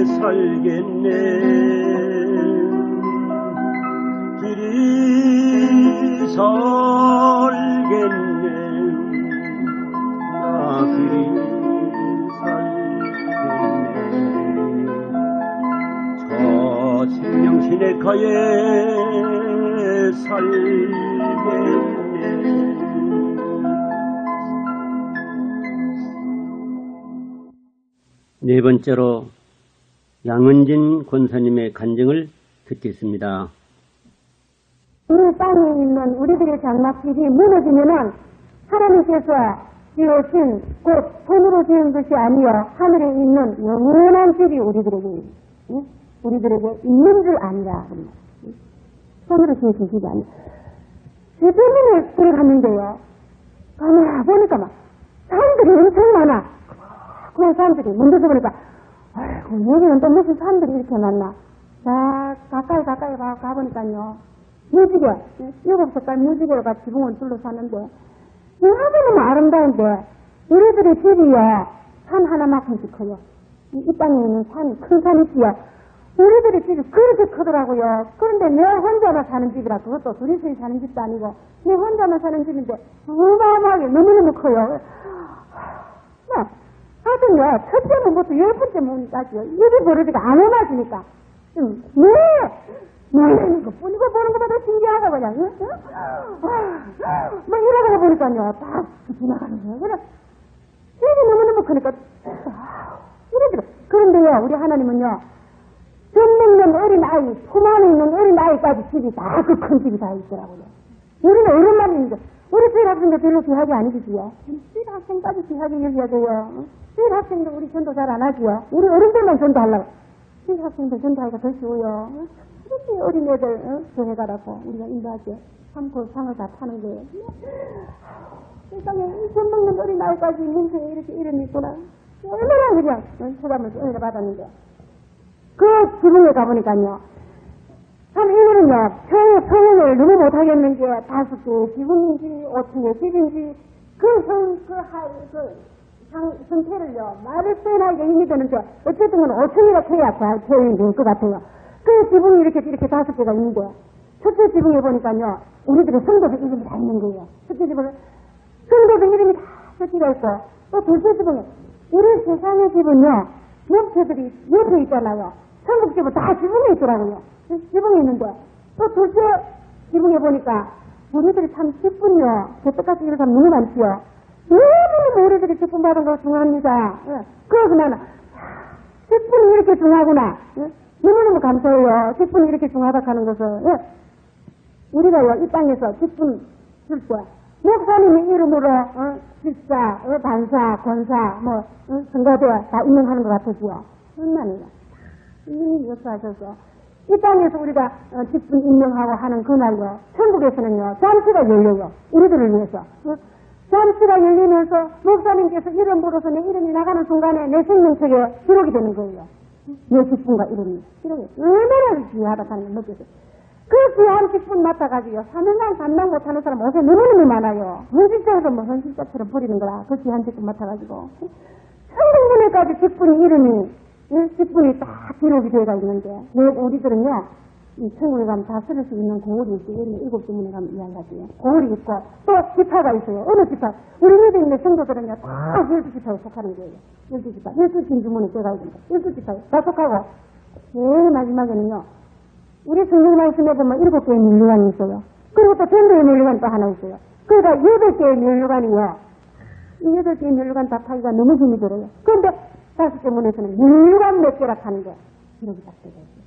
살겠네. 길이 살겠네. 나 길이 살겠네. 저 생명시내가에 살겠네. 네 번째로 양은진 권사님의 간증을 듣겠습니다. 이 땅에 있는 우리들의 장막집이 무너지면은 하나님께서 지으신 곧 손으로 지은 것이 아니여 하늘에 있는 영원한 집이 우리들에게 있는 줄 아니라. 손으로 지으신 집이 아니라. 주변에 들어갔는데요. 가만 보니까 막 사람들이 엄청 많아. 그런 사람들이 문제서 보니까 아이고 여기는 또 무슨 사람들이 이렇게 많나. 자 가까이 가보니까요. 무지개, 7색깔 무지개가 지붕을 둘러쌌는데 이 하늘은 아름다운데 우리들의 집이요 산 하나만큼씩 커요. 이 땅에 있는 큰 산이 있지요. 우리들의 집이 그렇게 크더라고요. 그런데 내 혼자만 사는 집이라 그것도 둘이서 사는 집도 아니고 내 혼자만 사는 집인데 어마어마하게 너무너무 커요. 하여튼요 첫째 문부터 10번째 문까지요. 입이 버릇이가 안 오나지니까 놀라는 것 뿐이고 보는 것보다 신기하다 그냥. 응? 막 이러다가 보니까요 딱 지나가는 거예요. 그래 집이 너무너무 크니까 이러더라. 그런데요 우리 하나님은요 젖 먹는 어린아이, 품 안에 있는 어린아이까지 집이 다 그 큰 집이 다 있더라고요. 우리는 어른만 있는데 우리 주일 학생도 별로 귀하게 안 해주지요. 주일 학생까지 귀하게 여겨야 돼요. 주일 학생도 우리 전도 잘 안 하지요. 우리 어른들만 전도하려고. 주일 학생도 전도하기가 더 쉬워요. 그렇게 어린애들 교회 가라고 우리가 인도하죠. 참 그 상을 다 타는 거예요. 세상에 젖 먹는 어린아이까지 있는 게 이렇게 이름이 있구나. 얼마나 그냥 소감을 은혜를 받았는데. 그 지붕에 가보니까요. 참 이거는요. 평형을 너무 못하겠는 게 5개 지붕인지 5층의 집인지 성태를요. 말을 표현하기가 힘이 드는데 어쨌든 5층이라 해야 표현이 될 것 같아요. 그 지붕이 이렇게 5개가 있는데 첫째 지붕에 보니까요. 우리들의 성도들 이름이 다 있는 거예요. 첫째 지붕에 성도들 이름이 다 적혀가 있고 또 둘째 지붕에 우리 세상의 집은요. 옆체들이 옆에 있잖아요. 천국 집은 다 지붕에 있더라고요. 지붕에 있는데 또 둘째 지붕에 보니까 우리들이 참 기쁜요. 저때까지 이런 사람 너무 많지요. 너무너무 우리들이 기쁨 받은 거 중요합니다. 그러고 나는 기쁨이 이렇게 중요하구나. 너무너무 감사해요. 기쁨이 이렇게 중요하다 하는 것은 우리가요 이 땅에서 기쁨 줄 때 목사님의 이름으로 집사, 반사, 권사, 선거대 다 임명하는 것 같으지요. 얼마나 이미 역사하셔서 이 땅에서 우리가 기쁨 임명하고 하는 그날요. 천국에서는요 잔치가 열려요. 우리들을 위해서. 잔치가 열리면서 목사님께서 이름 부르서 내 이름이 나가는 순간에 내 생명책에 기록이 되는 거예요. 내 기쁨과 이름이. 기록이 얼마나 귀하다 하는 걸 느꼈어요. 그 귀한 직분 맡아가지고 3년간 감당 못하는 사람 옷에 너무너무 많아요. 현실적으로 뭐 현실적처럼 버리는 거라. 그 귀한 직분 맡아가지고. 천등문에까지 직분 이름이, 직분이 딱 기록이 되어가 있는데, 우리들은요, 이 천국에 가면 다 쓸 수 있는 고을이 있어요. 7주문에 가면 이야기하지요. 고을이 있고, 또 지파가 있어요. 어느 지파? 우리 집에 있는 성도들은요, 다 12지파에 속하는 거예요. 12지파. 12진주문에 제가 있습니다. 12지파에 다 속하고, 제일 마지막에는요, 우리 성경 말씀에 보면 7개의 면류관이 있어요. 그리고 또 전도의 면류관 또 하나 있어요. 그러니까 8개의 면류관이요. 이 8개의 면류관 다 파기가 너무 힘이 들어요. 그런데 5개 문에서는 면류관 몇 개라 하는 게 기록이 딱 되어 있어요.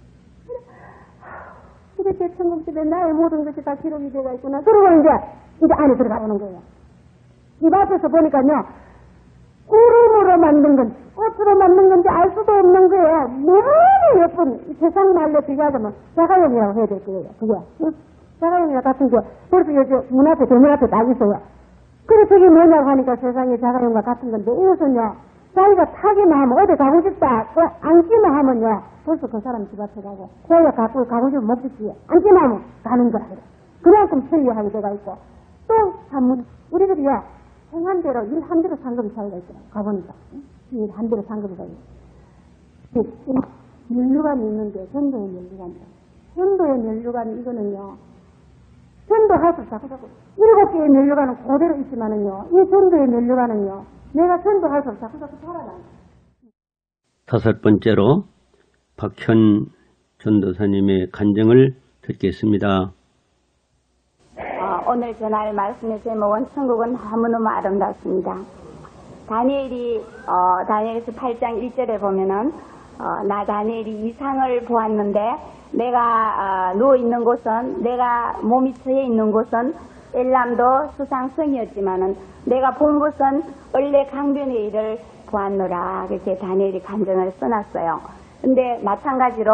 이렇게 천국집에 나의 모든 것이 다 기록이 되어 있구나. 그리고 이제 안에 들어가 보는 거예요. 이 앞에서 보니까요, 구름으로 만든 건, 꽃으로 만든 건지 알 수도 없는 거예요. 너무 예쁜, 세상 말로 비교하자면 자가용이라고 해야 될 거예요. 그게. 자가용이랑 같은 게, 벌써 요즘 문 앞에, 대문 앞에 딱 있어요. 그래, 저게 뭐냐고 하니까 세상에 자가용과 같은 건데, 이것은요, 자기가 타기만 하면 어디 가고 싶다, 앉기만 하면요, 벌써 그 사람 집 앞에 가고, 고야 갖고 가고 싶으면 못 듣지. 앉기만 하면 가는 거라 그래. 그만큼 편리하게 돼가 있고, 또, 우리들이요, 행한 대로, 일한 대로 상급이 차이가 있더라고요. 가보니까. 일한 대로 상급이 차이가 있어요. 면류관이 있는데, 전도의 면류관이요. 전도의 면류관이 이거는요, 전도할 수 자꾸 7개의 면류관은 그대로 있지만은요, 이 전도의 면류관은요, 내가 전도할 수 자꾸 살아나요. 5번째로 박현 전도사님의 간증을 듣겠습니다. 오늘 전할 말씀의 제목은 천국은 너무너무 아름답습니다. 다니엘에서 8장 1절에 보면은 나 다니엘이 이상을 보았는데 내가 누워있는 곳은 내가 몸이 처해 있는 곳은 엘람도 수상성이었지만은 내가 본 곳은 원래 강변의 일을 보았노라. 그렇게 다니엘이 간증을 써놨어요. 근데 마찬가지로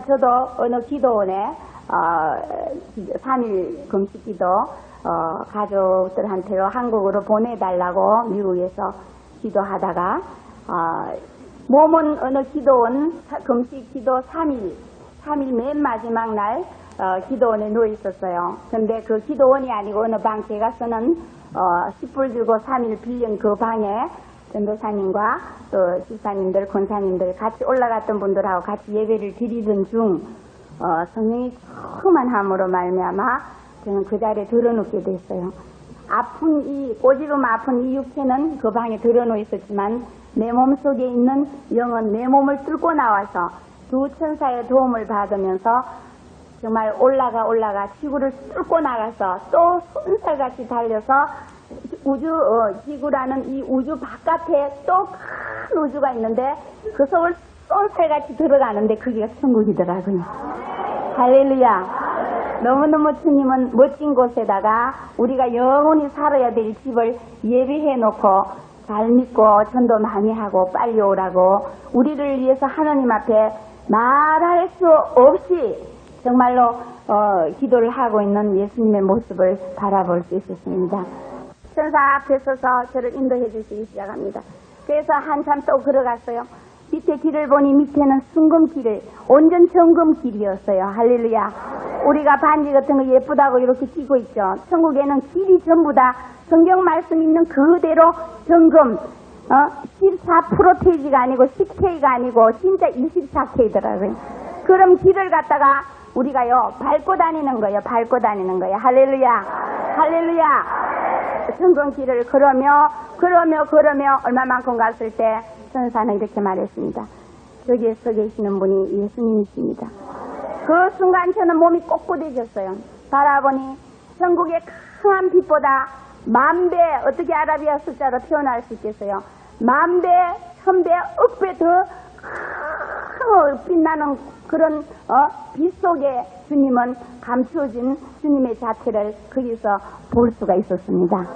저도 어느 기도원에 3일 금식기도 가족들한테로 한국으로 보내달라고 미국에서 기도하다가 몸은 어느 기도원 금식 기도 3일 맨 마지막 날 기도원에 누워 있었어요. 근데 그 기도원이 아니고 어느 방 제가 쓰는 10불 주고 3일 빌린 그 방에 전도사님과 또 집사님들, 권사님들 같이 올라갔던 분들하고 같이 예배를 드리던 중 성령이 충만함으로 말미암아 저는 그 자리에 들어눕게 됐어요. 꼬지름 아픈 이 육체는 그 방에 들어놓여 있었지만 내 몸속에 있는 영은 내 몸을 뚫고 나와서 두 천사의 도움을 받으면서 정말 올라가 지구를 뚫고 나가서 또 손살같이 달려서 지구라는 이 우주 바깥에 또 큰 우주가 있는데 그 속을 쏜살같이 들어가는데 그게 천국이더라고요. 할렐루야. 너무너무 주님은 멋진 곳에다가 우리가 영원히 살아야 될 집을 예비해 놓고 잘 믿고 전도 많이 하고 빨리 오라고 우리를 위해서 하나님 앞에 말할 수 없이 정말로 기도를 하고 있는 예수님의 모습을 바라볼 수 있었습니다. 천사 앞에 서서 저를 인도해 주시기 시작합니다. 그래서 한참 또 걸어갔어요. 밑에 길을 보니 밑에는 순금길을 온전 정금길이었어요. 할렐루야. 우리가 반지 같은 거 예쁘다고 이렇게 끼고 있죠. 천국에는 길이 전부 다 성경 말씀 있는 그대로 정금 14%K가 아니고 10K가 아니고 진짜 24K더라고요. 그럼 길을 갖다가 우리가요 밟고 다니는 거예요. 밟고 다니는 거예요. 할렐루야. 할렐루야. 정금길을 걸으며 얼마만큼 갔을 때 천사는 이렇게 말했습니다. 저기에 서 계시는 분이 예수님이십니다. 그 순간 저는 몸이 꼿꼿해졌어요. 바라보니 천국의 큰 빛보다 10,000배, 어떻게 아라비아 숫자로 표현할 수 있겠어요? 10,000배, 1000배, 억배 더 빛나는 그런 빛 속에 주님은 감추어진 주님의 자체를 거기서 볼 수가 있었습니다.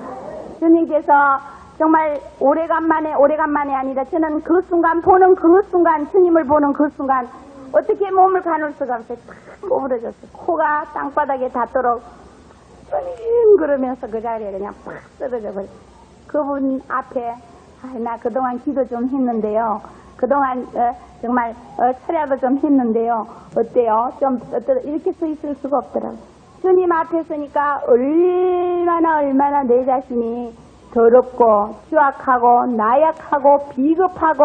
주님께서 정말 오래간만에 아니라 저는 그 순간 주님을 보는 그 순간 어떻게 몸을 가눌 수가 없어요. 탁 오므러졌어요. 코가 땅바닥에 닿도록 주님 그러면서 그 자리에 그냥 팍 쓰러져 버려요. 그분 앞에 나 그동안 기도 좀 했는데요. 그동안 정말 철야도 좀 했는데요. 어때요? 좀 이렇게 서 있을 수가 없더라고요. 주님 앞에 서니까 얼마나 내 자신이 더럽고 추악하고 나약하고 비겁하고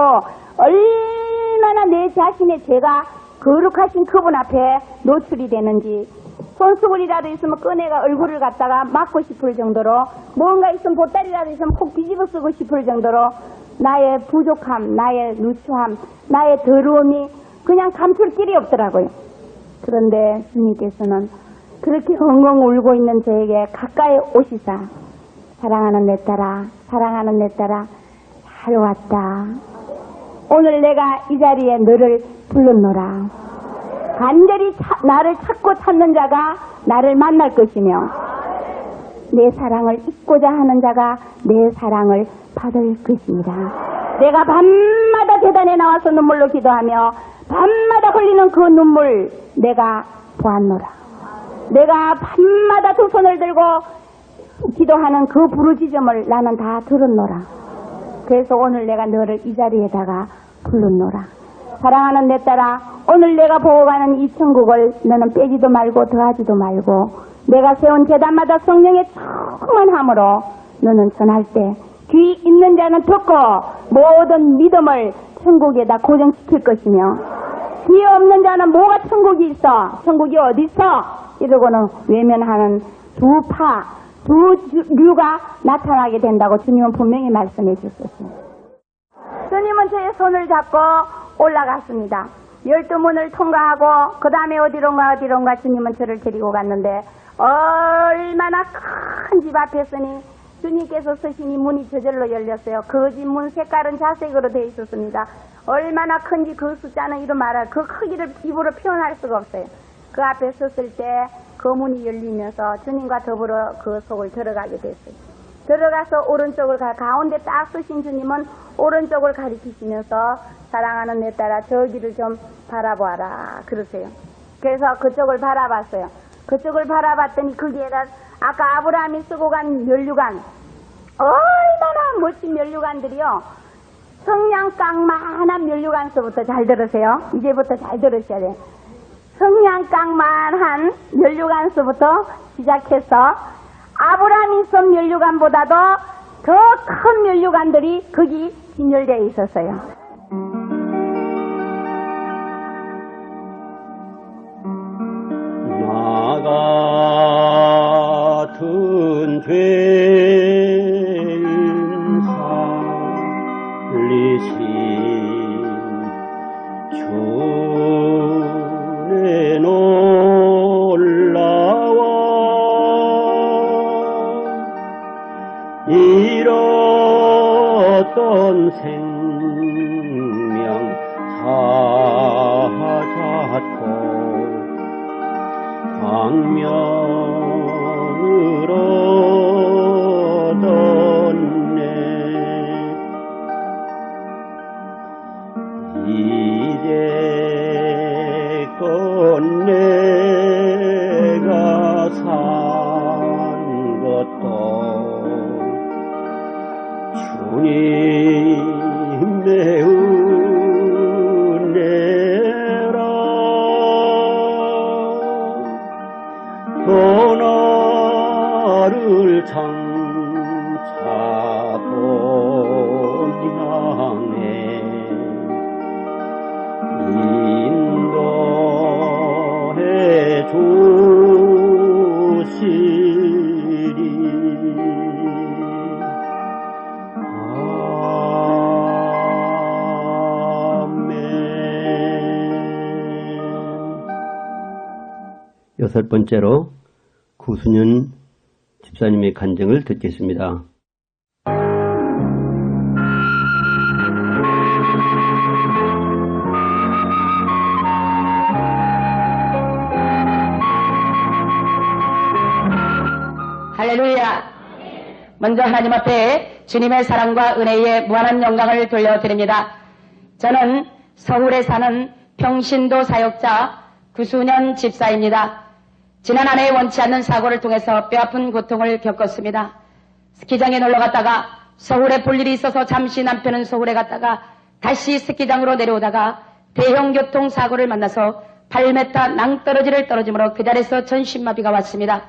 얼마나 내 자신의 죄가 거룩하신 그분 앞에 노출이 되는지, 손수건이라도 있으면 꺼내가 얼굴을 갖다가 맞고 싶을 정도로, 뭔가 있으면 보따리라도 있으면 콕 뒤집어 쓰고 싶을 정도로 나의 부족함, 나의 누추함, 나의 더러움이 그냥 감출 길이 없더라고요. 그런데 주님께서는 그렇게 엉엉 울고 있는 저에게 가까이 오시사, 사랑하는 내 딸아, 사랑하는 내 딸아, 잘 왔다. 오늘 내가 이 자리에 너를 불렀노라. 간절히 나를 찾고 찾는 자가 나를 만날 것이며, 내 사랑을 잊고자 하는 자가 내 사랑을 받을 것입니다. 내가 밤마다 계단에 나와서 눈물로 기도하며 밤마다 흘리는 그 눈물 내가 보았노라. 내가 밤마다 두 손을 들고 기도하는 그 부르짖음을 나는 다 들었노라. 그래서 오늘 내가 너를 이 자리에다가 불렀노라. 사랑하는 내 딸아, 오늘 내가 보고 가는 이 천국을 너는 빼지도 말고 더하지도 말고, 내가 세운 계단마다 성령의 충만함으로 너는 전할 때 귀 있는 자는 듣고 모든 믿음을 천국에다 고정시킬 것이며, 귀 없는 자는 뭐가 천국이 있어? 천국이 어디 있어? 이러고는 외면하는 두 류가 나타나게 된다고 주님은 분명히 말씀해 주셨어요. 주님은 저의 손을 잡고 올라갔습니다. 12문을 통과하고 그 다음에 어디론가 주님은 저를 데리고 갔는데, 얼마나 큰 집 앞에 서니 주님께서 서시니 문이 저절로 열렸어요. 그 집 문 색깔은 자색으로 되어 있었습니다. 얼마나 큰지 그 숫자는 이루 말할 그 크기를 입으로 표현할 수가 없어요. 그 앞에 섰을 때 그 문이 열리면서 주님과 더불어 그 속을 들어가게 됐어요. 들어가서 오른쪽을 가운데 딱 서신 주님은 오른쪽을 가리키시면서 사랑하는 내 딸아 저기를 좀 바라보아라 그러세요. 그래서 그쪽을 바라봤어요. 그쪽을 바라봤더니 거기에다 아까 아브라함이 쓰고 간 면류관, 얼마나 멋진 면류관들이요. 성냥깡만한 면류관서부터 잘 들으세요. 이제부터 잘 들으셔야 돼요. 성냥깡만한 면류관서부터 시작해서 아브라함이 쓴 면류관보다도 더 큰 면류관들이 거기 진열되어 있었어요. 나 같은 죄인 살리신 주의 놀라워 잃었던 생명 찾았고 광명을 얻었네. 이제껏 내가 산 것도 주님의 은혜라. 또 나를 장차 본 향해 인도해 주시리. 아멘. 여섯 번째로 구순현 집사님의 간증을 듣겠습니다. 할렐루야. 먼저 하나님 앞에 주님의 사랑과 은혜의 무한한 영광을 돌려드립니다. 저는 서울에 사는 평신도 사역자 구순현 집사입니다. 지난 한 해 원치 않는 사고를 통해서 뼈아픈 고통을 겪었습니다. 스키장에 놀러 갔다가 서울에 볼 일이 있어서 잠시 남편은 서울에 갔다가 다시 스키장으로 내려오다가 대형 교통사고를 만나서 8m 낭떠러지를 떨어지므로 그 자리에서 전신마비가 왔습니다.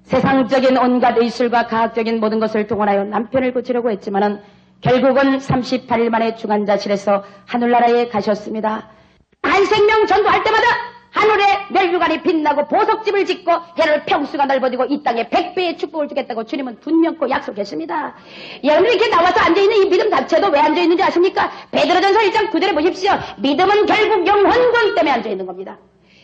세상적인 온갖 의술과 과학적인 모든 것을 동원하여 남편을 고치려고 했지만은 결국은 38일 만에 중환자실에서 하늘나라에 가셨습니다. 한 생명 전도할 때마다 하늘에 멸류관이 빛나고 보석집을 짓고 얘를 평수가 넓어지고 이 땅에 100배의 축복을 주겠다고 주님은 분명코 약속했습니다. 여러분이 이렇게 나와서 앉아있는 이 믿음 자체도 왜 앉아있는지 아십니까? 베드로전서 1장 9절에 보십시오. 믿음은 결국 영혼권 때문에 앉아있는 겁니다.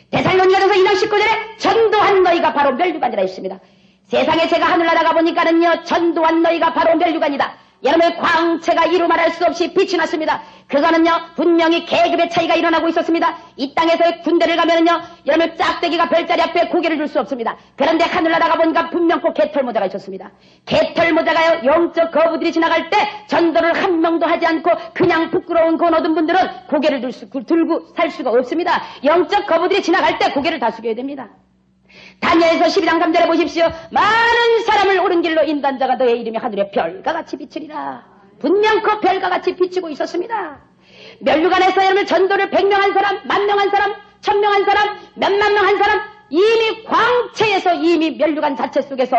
데살로니가전서 2장 19절에 전도한 너희가 바로 멸류관이라 했습니다. 세상에 제가 하늘나라 가보니까는요, 전도한 너희가 바로 멸류관이다. 여러분의 광채가 이루 말할 수 없이 빛이 났습니다. 그거는요, 분명히 계급의 차이가 일어나고 있었습니다. 이 땅에서의 군대를 가면은요, 여러분 짝대기가 별자리 앞에 고개를 줄 수 없습니다. 그런데 하늘나라 가보니까 분명 꼭 개털모자가 있었습니다. 개털모자가요, 영적 거부들이 지나갈 때 전도를 한 명도 하지 않고 그냥 부끄러운 돈 얻은 분들은 고개를 들고 살 수가 없습니다. 영적 거부들이 지나갈 때 고개를 다 숙여야 됩니다. 다니엘서 12장 3절에 보십시오. 많은 사람을 옳은 길로 인도한 자가 너의 이름이 하늘의 별과 같이 비치리라. 분명코 별과 같이 비치고 있었습니다. 멸류관에서 여러분 전도를 100명 한 사람, 10,000명 한 사람, 1000명 한 사람, 몇만 명 한 사람, 이미 광채에서 이미 멸류관 자체 속에서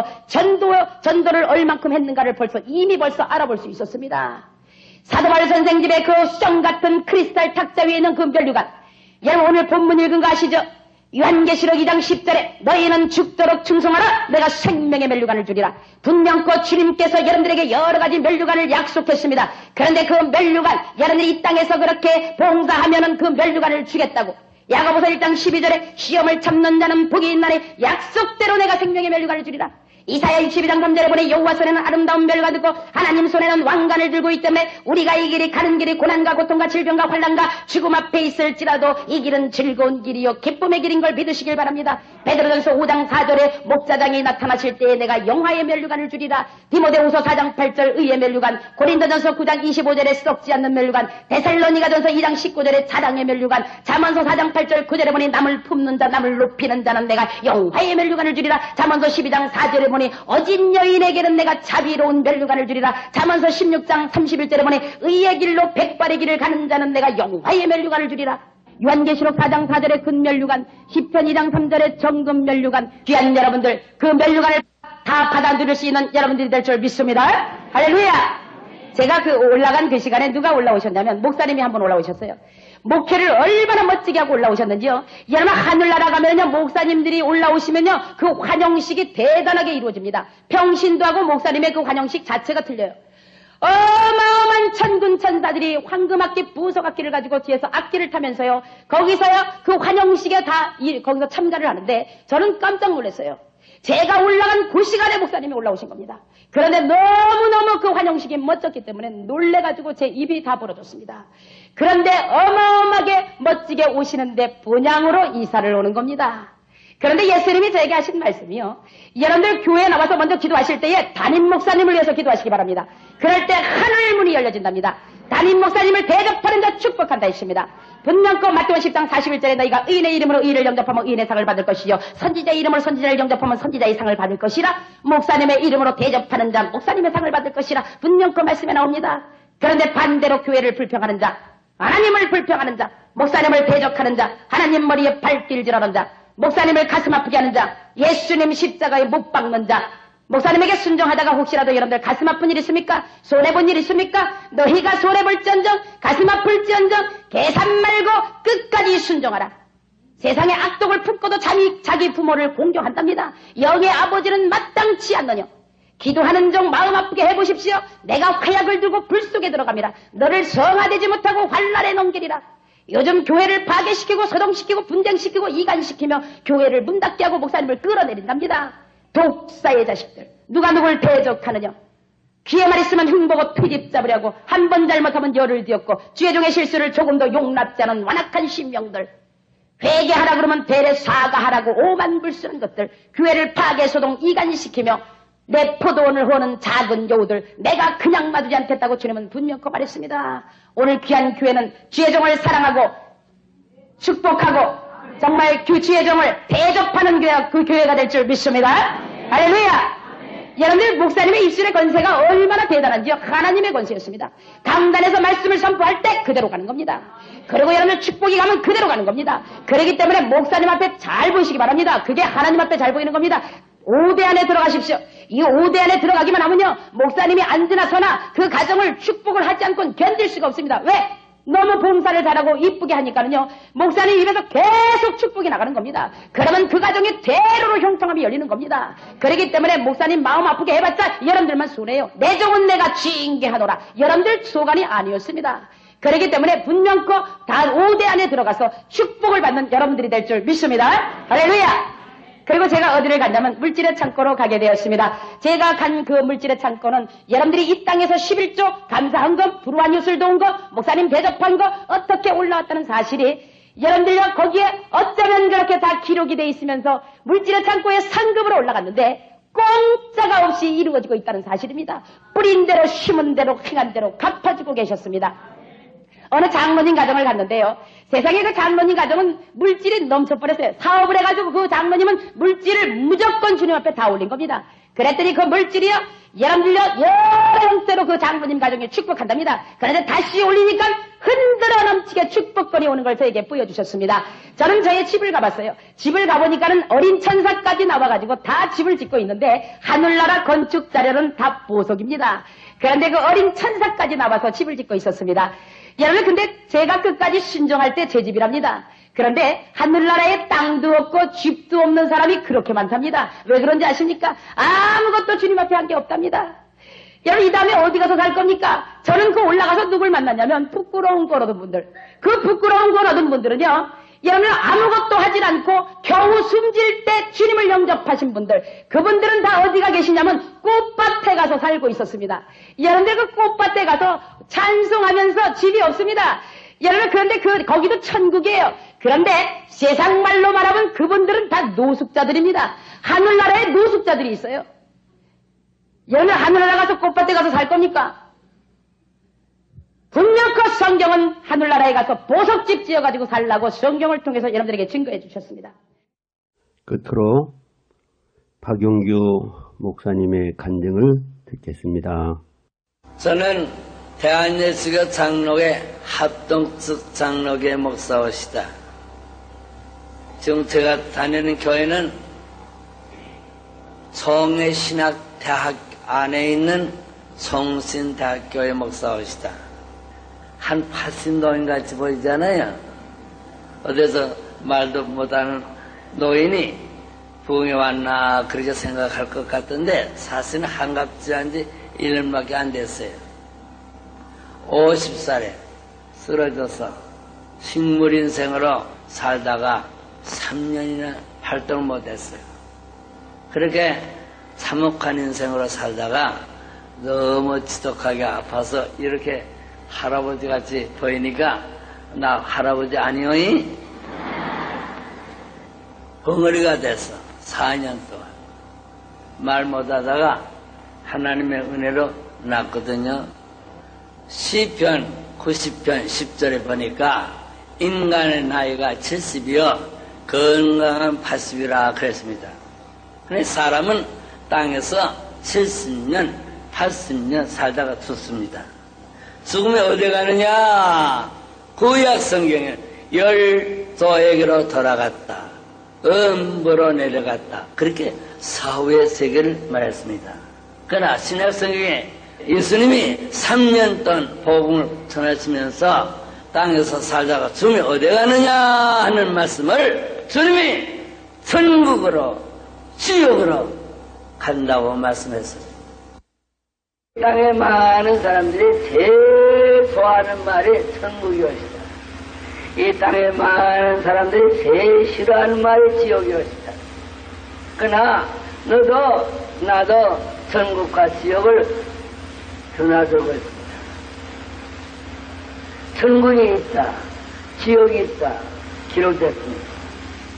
전도를 얼만큼 했는가를 벌써 알아볼 수 있었습니다. 사도바울 선생 집에 그 수정 같은 크리스탈 탁자 위에 있는 그 멸류관, 여러분 오늘 본문 읽은 거 아시죠? 요한계시록 2장 10절에 너희는 죽도록 충성하라. 내가 생명의 멸류관을 주리라. 분명코 주님께서 여러분들에게 여러 가지 멸류관을 약속했습니다. 그런데 그 멸류관, 여러분들이 이 땅에서 그렇게 봉사하면은 그 멸류관을 주겠다고. 야고보서 1장 12절에 시험을 참는 자는 복이 있나니 약속대로 내가 생명의 멸류관을 주리라. 이사야 22장 3절에 보니 여호와 손에는 아름다운 멸관 듣고 하나님 손에는 왕관을 들고 있기 때문에 우리가 이 길이 가는 길이 고난과 고통과 질병과 환난과 죽음 앞에 있을지라도 이 길은 즐거운 길이요 기쁨의 길인 걸 믿으시길 바랍니다. 베드로전서 5장 4절에 목자장이 나타나실 때에 내가 영화의 멸류관을 주리라. 디모데후서 4장 8절 의의 멸류관, 고린도전서 9장 25절에 썩지 않는 멸류관, 데살로니가전서 2장 19절에 자랑의 멸류관, 잠언서 4장 8절 9절에 보니 남을 품는 자 남을 높이는 자는 내가 영화의 멸류관을 주리라. 잠언서 12장 4절에 보니 어진 여인에게는 내가 자비로운 멸류관을 주리라. 잠언서 16장 31절에 보니 의의 길로 백발의 길을 가는 자는 내가 영화의 멸류관을 주리라. 요한계시록 4장 4절에 금멸류관, 시편 2장 3절에 정금멸류관. 귀한 여러분들, 그 멸류관을 다 받아 누릴 수 있는 여러분들이 될 줄 믿습니다. 할렐루야. 제가 그 올라간 그 시간에 누가 올라오셨냐면 목사님이 한번 올라오셨어요. 목회를 얼마나 멋지게 하고 올라오셨는지요. 여러분 하늘나라 가면요 목사님들이 올라오시면요 그 환영식이 대단하게 이루어집니다. 평신도 하고 목사님의 그 환영식 자체가 틀려요. 어마어마한 천군 천사들이 황금악기 부석악기를 가지고 뒤에서 악기를 타면서요 거기서요 그 환영식에 다 거기서 참가를 하는데 저는 깜짝 놀랐어요. 제가 올라간 그 시간에 목사님이 올라오신 겁니다. 그런데 너무너무 그 환영식이 멋졌기 때문에 놀래가지고 제 입이 다 벌어졌습니다. 그런데 어마어마하게 멋지게 오시는데 본향으로 이사를 오는 겁니다. 그런데 예수님이 저에게 하신 말씀이요. 여러분들 교회에 나와서 먼저 기도하실 때에 담임 목사님을 위해서 기도하시기 바랍니다. 그럴 때 하늘 문이 열려진답니다. 담임 목사님을 대접하는 자 축복한다 했습니다. 분명코 마태복음 10장 41절에 너희가 의인의 이름으로 의인을 영접하면 의인의 상을 받을 것이요 선지자의 이름으로 선지자를 영접하면 선지자의 상을 받을 것이라. 목사님의 이름으로 대접하는 자 목사님의 상을 받을 것이라 분명코 말씀에 나옵니다. 그런데 반대로 교회를 불평하는 자, 하나님을 불평하는 자, 목사님을 대적하는 자, 하나님 머리에 발길질하는 자, 목사님을 가슴 아프게 하는 자, 예수님 십자가에 못 박는 자, 목사님에게 순종하다가 혹시라도 여러분들 가슴 아픈 일 있습니까? 손해본 일 있습니까? 너희가 손해볼지언정 가슴 아플지언정 계산 말고 끝까지 순종하라. 세상에 악독을 품고도 자기 부모를 공경한답니다. 영의 아버지는 마땅치 않느냐. 기도하는 종 마음 아프게 해보십시오. 내가 화약을 들고 불 속에 들어갑니다. 너를 성화되지 못하고 환란에 넘기리라. 요즘 교회를 파괴시키고 소동시키고 분쟁시키고 이간시키며 교회를 문 닫게 하고 목사님을 끌어내린답니다. 독사의 자식들, 누가 누굴 대적하느냐. 귀에만 있으면 흉보고 트집 잡으려고 한 번 잘못하면 열을 뒤엎고 주의 종의 실수를 조금도 용납지 않은 완악한 신명들, 회개하라 그러면 대래 사과하라고 오만불수는 것들, 교회를 파괴 소동 이간시키며 내 포도원을 호는 작은 여우들 내가 그냥 놔두지 않겠다고 주님은 분명코 말했습니다. 오늘 귀한 교회는 주의 종을 사랑하고 축복하고 정말 주의 종을 대접하는 교회가 그 교회가 될 줄 믿습니다. 할렐루야. 여러분들 목사님의 입술의 권세가 얼마나 대단한지요. 하나님의 권세였습니다. 강단에서 말씀을 선포할 때 그대로 가는 겁니다. 그리고 여러분들 축복이 가면 그대로 가는 겁니다. 그렇기 때문에 목사님 앞에 잘 보시기 바랍니다. 그게 하나님 앞에 잘 보이는 겁니다. 5대 안에 들어가십시오. 이 5대 안에 들어가기만 하면요, 목사님이 앉으나 서나 그 가정을 축복을 하지 않고는 견딜 수가 없습니다. 왜? 너무 봉사를 잘하고 이쁘게 하니까는요, 목사님 입에서 계속 축복이 나가는 겁니다. 그러면 그 가정이 대로로 형통함이 열리는 겁니다. 그렇기 때문에 목사님 마음 아프게 해봤자 여러분들만 손해요. 내 종은 내가 징계하노라. 여러분들 소관이 아니었습니다. 그렇기 때문에 분명코 다 5대 안에 들어가서 축복을 받는 여러분들이 될 줄 믿습니다. 할렐루야! 그리고 제가 어디를 갔냐면 물질의 창고로 가게 되었습니다. 제가 간 그 물질의 창고는 여러분들이 이 땅에서 11조 감사한 것, 불우한 유술 도운 것, 목사님 대접한 것, 어떻게 올라왔다는 사실이 여러분들요 거기에 어쩌면 그렇게 다 기록이 돼 있으면서 물질의 창고에 상급으로 올라갔는데 공짜가 없이 이루어지고 있다는 사실입니다. 뿌린 대로 심은 대로 행한 대로 갚아주고 계셨습니다. 어느 장로님 가정을 갔는데요. 세상에 그 장로님 가정은 물질이 넘쳐버렸어요. 사업을 해가지고 그 장로님은 물질을 무조건 주님 앞에 다 올린 겁니다. 그랬더니 그 물질이요, 여러분들요, 여러 형태로 그 장로님 가정에 축복한답니다. 그런데 다시 올리니까 흔들어 넘치게 축복권이 오는 걸 저에게 보여주셨습니다. 저는 저의 집을 가봤어요. 집을 가보니까는 어린 천사까지 나와가지고 다 집을 짓고 있는데 하늘나라 건축 자료는 다 보석입니다. 그런데 그 어린 천사까지 나와서 집을 짓고 있었습니다. 여러분, 근데 제가 끝까지 신중할 때 제 집이랍니다. 그런데 하늘나라에 땅도 없고 집도 없는 사람이 그렇게 많답니다. 왜 그런지 아십니까? 아무것도 주님 앞에 한 게 없답니다. 여러분, 이 다음에 어디 가서 살 겁니까? 저는 그 올라가서 누굴 만났냐면 부끄러운 꼴 얻은 분들. 그 부끄러운 꼴 얻은 분들은요, 여러분 아무것도 하질 않고 겨우 숨질 때 주님을 영접하신 분들, 그분들은 다 어디가 계시냐면 꽃밭에 가서 살고 있었습니다. 여러분들 그 꽃밭에 가서 찬송하면서 집이 없습니다. 여러분, 그런데 거기도 천국이에요. 그런데 세상 말로 말하면 그분들은 다 노숙자들입니다. 하늘나라에 노숙자들이 있어요. 여러분, 하늘나라 가서 꽃밭에 가서 살 겁니까? 분명 그 성경은 하늘나라에 가서 보석집 지어가지고 살라고 성경을 통해서 여러분들에게 증거해 주셨습니다. 끝으로 박용규 목사님의 간증을 듣겠습니다. 저는 대한예수교 장로회 합동측 장로회 목사오시다. 지금 제가 다니는 교회는 송해신학대학 안에 있는 송신대학교의 목사오시다. 한 파신노인같이 보이잖아요. 어디서 말도 못하는 노인이 부흥에 왔나 그렇게 생각할 것 같은데 사실은 한갑지한 지 1년밖에 안 됐어요. 50살에 쓰러져서 식물인생으로 살다가 3년이나 활동을 못했어요. 그렇게 참혹한 인생으로 살다가 너무 지독하게 아파서 이렇게 할아버지 같이 보이니까 나 할아버지 아니오이? 벙어리가 됐어. 4년 동안 말 못하다가 하나님의 은혜로 났거든요. 시편 90편 10절에 보니까 인간의 나이가 70이요 건강한 80이라 그랬습니다. 근데 사람은 땅에서 70년 80년 살다가 죽습니다. 죽으면 어디 가느냐? 구약 성경에 열조에게로 돌아갔다. 음부로 내려갔다. 그렇게 사후의 세계를 말했습니다. 그러나 신약 성경에 예수님이 3년 동안 복음을 전하시면서 땅에서 살다가 죽으면 어디 가느냐 하는 말씀을 주님이 천국으로 지옥으로 간다고 말씀했어요. 땅에 많은 사람들이 제일 좋아하는 말이 천국이 오시다. 이 땅에 많은 사람들이 제일 싫어하는 말이 지옥이 오시다. 그러나 너도 나도 천국과 지옥을 드나들고 있습니다. 천국이 있다, 지옥이 있다 기록됐습니다.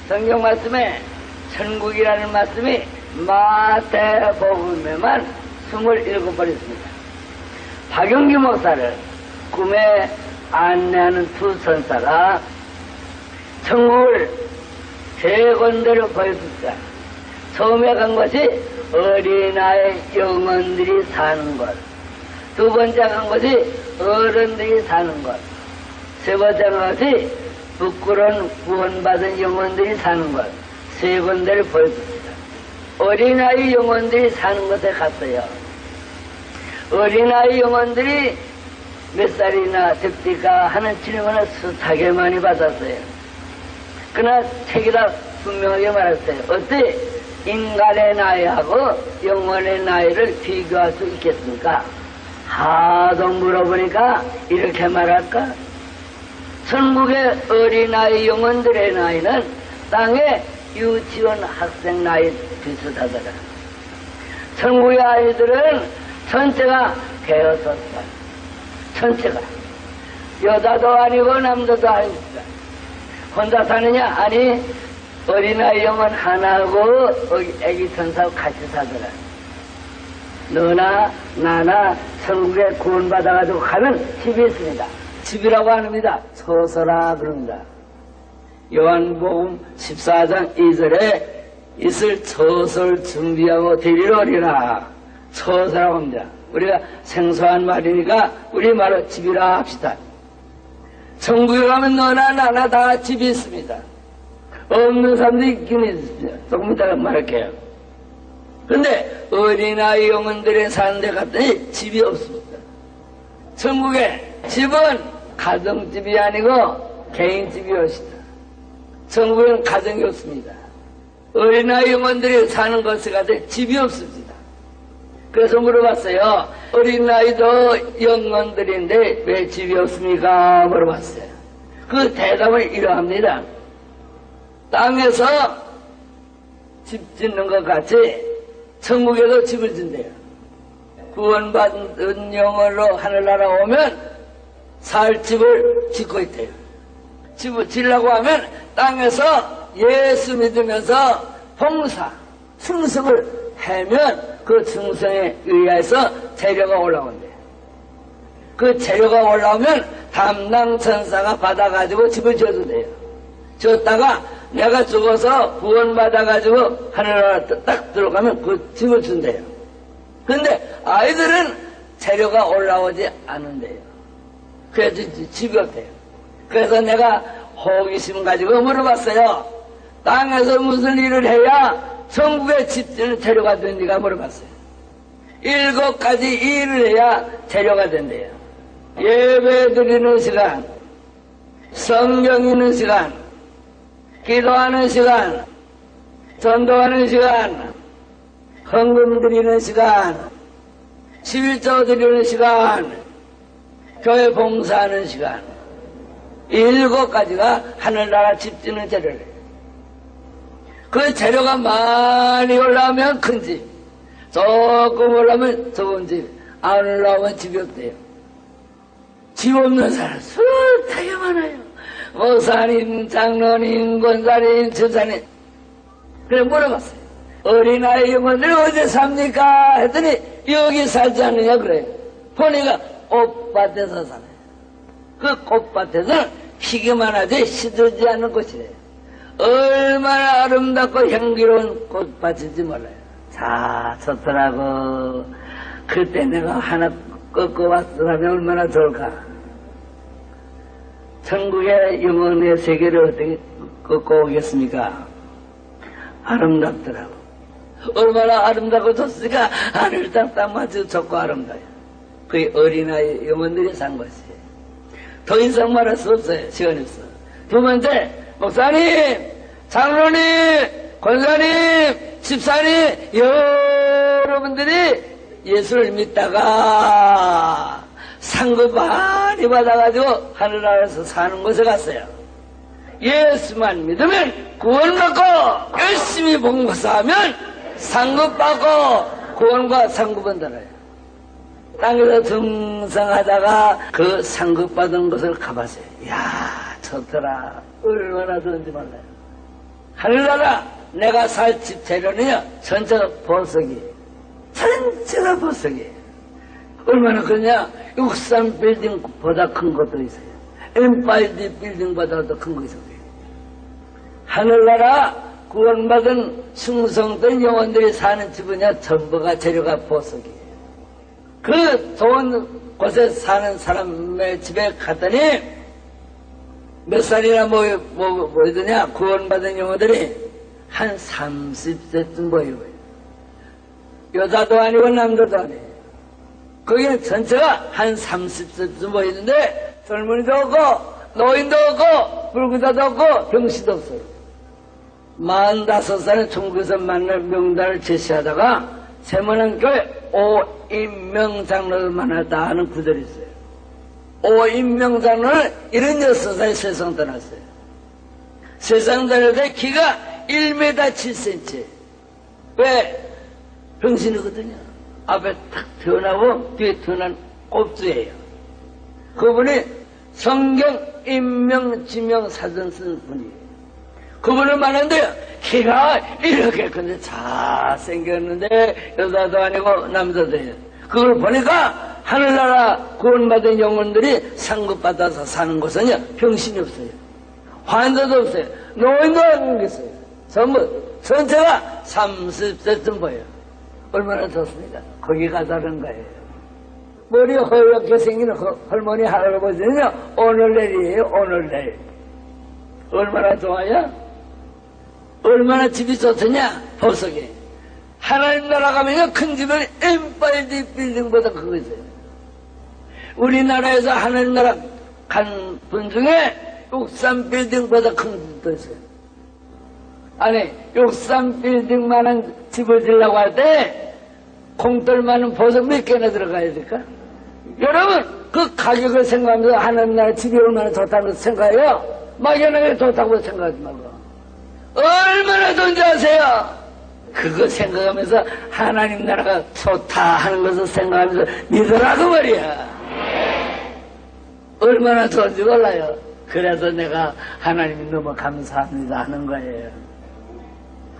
성경 말씀에 천국이라는 말씀이 마태복음에만 27번 있습니다. 박용규 목사를 꿈에 안내하는 두 선사가 천국을 세 군데로 보여줍니다. 처음에 간 것이 어린아이 영혼들이 사는 것. 두 번째 간 것이 어른들이 사는 것. 세 번째 간 것이 부끄러운 구원받은 영혼들이 사는 것. 세 군데를 보여줍니다. 어린아이 영혼들이 사는 것에 갔어요. 어린아이 영혼들이 몇 살이나 됩니까 하는 질문을 숱하게 많이 받았어요. 그러나 책이라 분명하게 말했어요. 어때 인간의 나이하고 영혼의 나이를 비교할 수 있겠습니까? 하도 물어보니까 이렇게 말할까? 천국의 어린아이 영혼들의 나이는 땅의 유치원 학생 나이 비슷하더라. 천국의 아이들은 전체가 대여섯 살. 전체가. 여자도 아니고 남자도 아닙니다. 혼자 사느냐? 아니, 어린아이 영혼 하나하고 애기 천사하고 같이 살더라. 너나 나나 천국에 구원받아가지고 가는 집이 있습니다. 집이라고 합니다. 처서라 그럽니다. 요한복음 14장 2절에 있을 처소를 준비하고 데리러 오리라. 처서라고 합니다. 우리가 생소한 말이니까 우리 말로 집이라 합시다. 천국에 가면 너나 나나 다 집이 있습니다. 없는 사람도 있긴 있습니다. 조금 이따가 말할게요. 그런데 어린아이 영혼들이 사는 데 갔더니 집이 없습니다. 천국에 집은 가정집이 아니고 개인집이 없습니다. 천국에는 가정이 없습니다. 어린아이 영혼들이 사는 곳에 갔더니 집이 없습니다. 그래서 물어봤어요. 어린아이도 영혼들인데 왜 집이 없습니까? 물어봤어요. 그 대답을 이러합니다. 땅에서 집 짓는 것 같이 천국에도 집을 짓대요. 구원받은 영혼으로 하늘나라 오면 살 집을 짓고 있대요. 집을 지으려고 하면 땅에서 예수 믿으면서 봉사, 충성을 하면 그 충성에 의해서 재료가 올라온대요. 그 재료가 올라오면 담당 천사가 받아가지고 집을 지어준대요. 지었다가 내가 죽어서 구원받아가지고 하늘나라 딱 들어가면 그 집을 준대요. 그런데 아이들은 재료가 올라오지 않은데요. 그래서 집이 없대요. 그래서 내가 호기심 가지고 물어봤어요. 땅에서 무슨 일을 해야 천국에 집 짓는 재료가 된디가 물어봤어요. 7가지 일을 해야 재료가 된대요. 예배 드리는 시간, 성경 읽는 시간, 기도하는 시간, 전도하는 시간, 헌금 드리는 시간, 11조 드리는 시간, 교회 봉사하는 시간, 7가지가 하늘나라 집 짓는 재료래요. 그 재료가 많이 올라오면 큰 집, 조금 올라오면 적은 집, 안 올라오면 집이 없대요. 집 없는 사람 숱하게 많아요. 목사님, 장로님, 권사님, 전사님. 그래 물어봤어요. 어린아이 영혼들이 어디 삽니까? 했더니 여기 살지 않느냐 그래요. 보니까 꽃밭에서 사네. 그 꽃밭에서는 피기만 하지 시들지 않는 꽃이래요. 얼마나 아름답고 향기로운 꽃밭인지 몰라요. 자, 좋더라고. 그때 내가 하나 꺾어왔으면 얼마나 좋을까. 천국의 영혼의 세계를 어떻게 꺾어오겠습니까? 아름답더라고. 얼마나 아름답고 좋으니까 하늘 땅 맞춰 좋고 아름다워요. 그게 어린아이 영혼들이 산 것이에요. 더 이상 말할 수 없어요. 시간이 없어. 두 번째, 목사님, 장로님, 권사님, 집사님, 여러분들이 예수를 믿다가 상급 많이 받아가지고 하늘나라에서 사는 곳에 갔어요. 예수만 믿으면 구원받고 열심히 봉사하면 상급받고 구원과 상급은 달아요. 땅에서 등성하다가 그 상급받은 것을 가봤어요. 이야, 좋더라. 얼마나 좋은지 몰라요. 하늘나라 내가 살 집 재료는요, 전체가 보석이에요. 전체가 보석이에요. 얼마나 크냐? 63 빌딩보다 큰 것도 있어요. 엠파이어 빌딩보다 더 큰 거 있어요. 하늘나라 구원받은 충성된 영혼들이 사는 집은요, 전부가 재료가 보석이에요. 그 좋은 곳에 사는 사람의 집에 갔더니 몇 살이나 모이더냐? 구원받은 영혼들이 한 30세쯤 모이고요. 여자도 아니고 남자도 아니에요. 거기는 전체가 한 30세쯤 모이는데 젊은이도 없고 노인도 없고 불구자도 없고 병시도 없어요. 45살에 중국에서 만날 명단을 제시하다가 세문안 교회 오인명장로를 만났다 하는 구절이 있어요. 오인명장로는 76살에 세상 떠났어요. 세상 떠날 때 키가 1m 7cm. 왜? 병신이거든요. 앞에 탁 태어나고 뒤에 태어난 꼽주예요. 그분이 성경 인명 지명 사전 쓴 분이에요. 그분을 만났는데요, 키가 이렇게 큰데 잘생겼는데 여자도 아니고 남자도예요. 그걸 보니까 하늘나라 구원받은 영혼들이 상급받아서 사는 곳은요, 병신이 없어요. 환자도 없어요. 노인도 안 계세요. 전부 전체가 30세쯤 보여요. 얼마나 좋습니까? 거기 가자는 거예요. 머리 허옇게 생긴 할머니 할아버지는요, 오늘 내일이에요. 오늘 내일. 얼마나 좋아요? 얼마나 집이 좋더냐? 보석에. 하나님 나라 가면요, 큰 집은 엠파이어 빌딩보다 그거 있어요. 우리나라에서 하나님 나라 간 분 중에 63 빌딩보다 큰 집도 있어요. 아니, 63 빌딩만한 집을 지으려고 할 때 공돌 많은 보석 몇 개나 들어가야 될까? 여러분, 그 가격을 생각하면서 하나님 나라 집이 얼마나 좋다는 걸 생각해요? 막연하게 좋다고 생각하지 말고. 얼마나 좋은지 아세요? 그거 생각하면서 하나님 나라가 좋다 하는 것을 생각하면서 믿으라고 말이야. 얼마나 좋은지 몰라요. 그래서 내가 하나님이 너무 감사합니다 하는 거예요.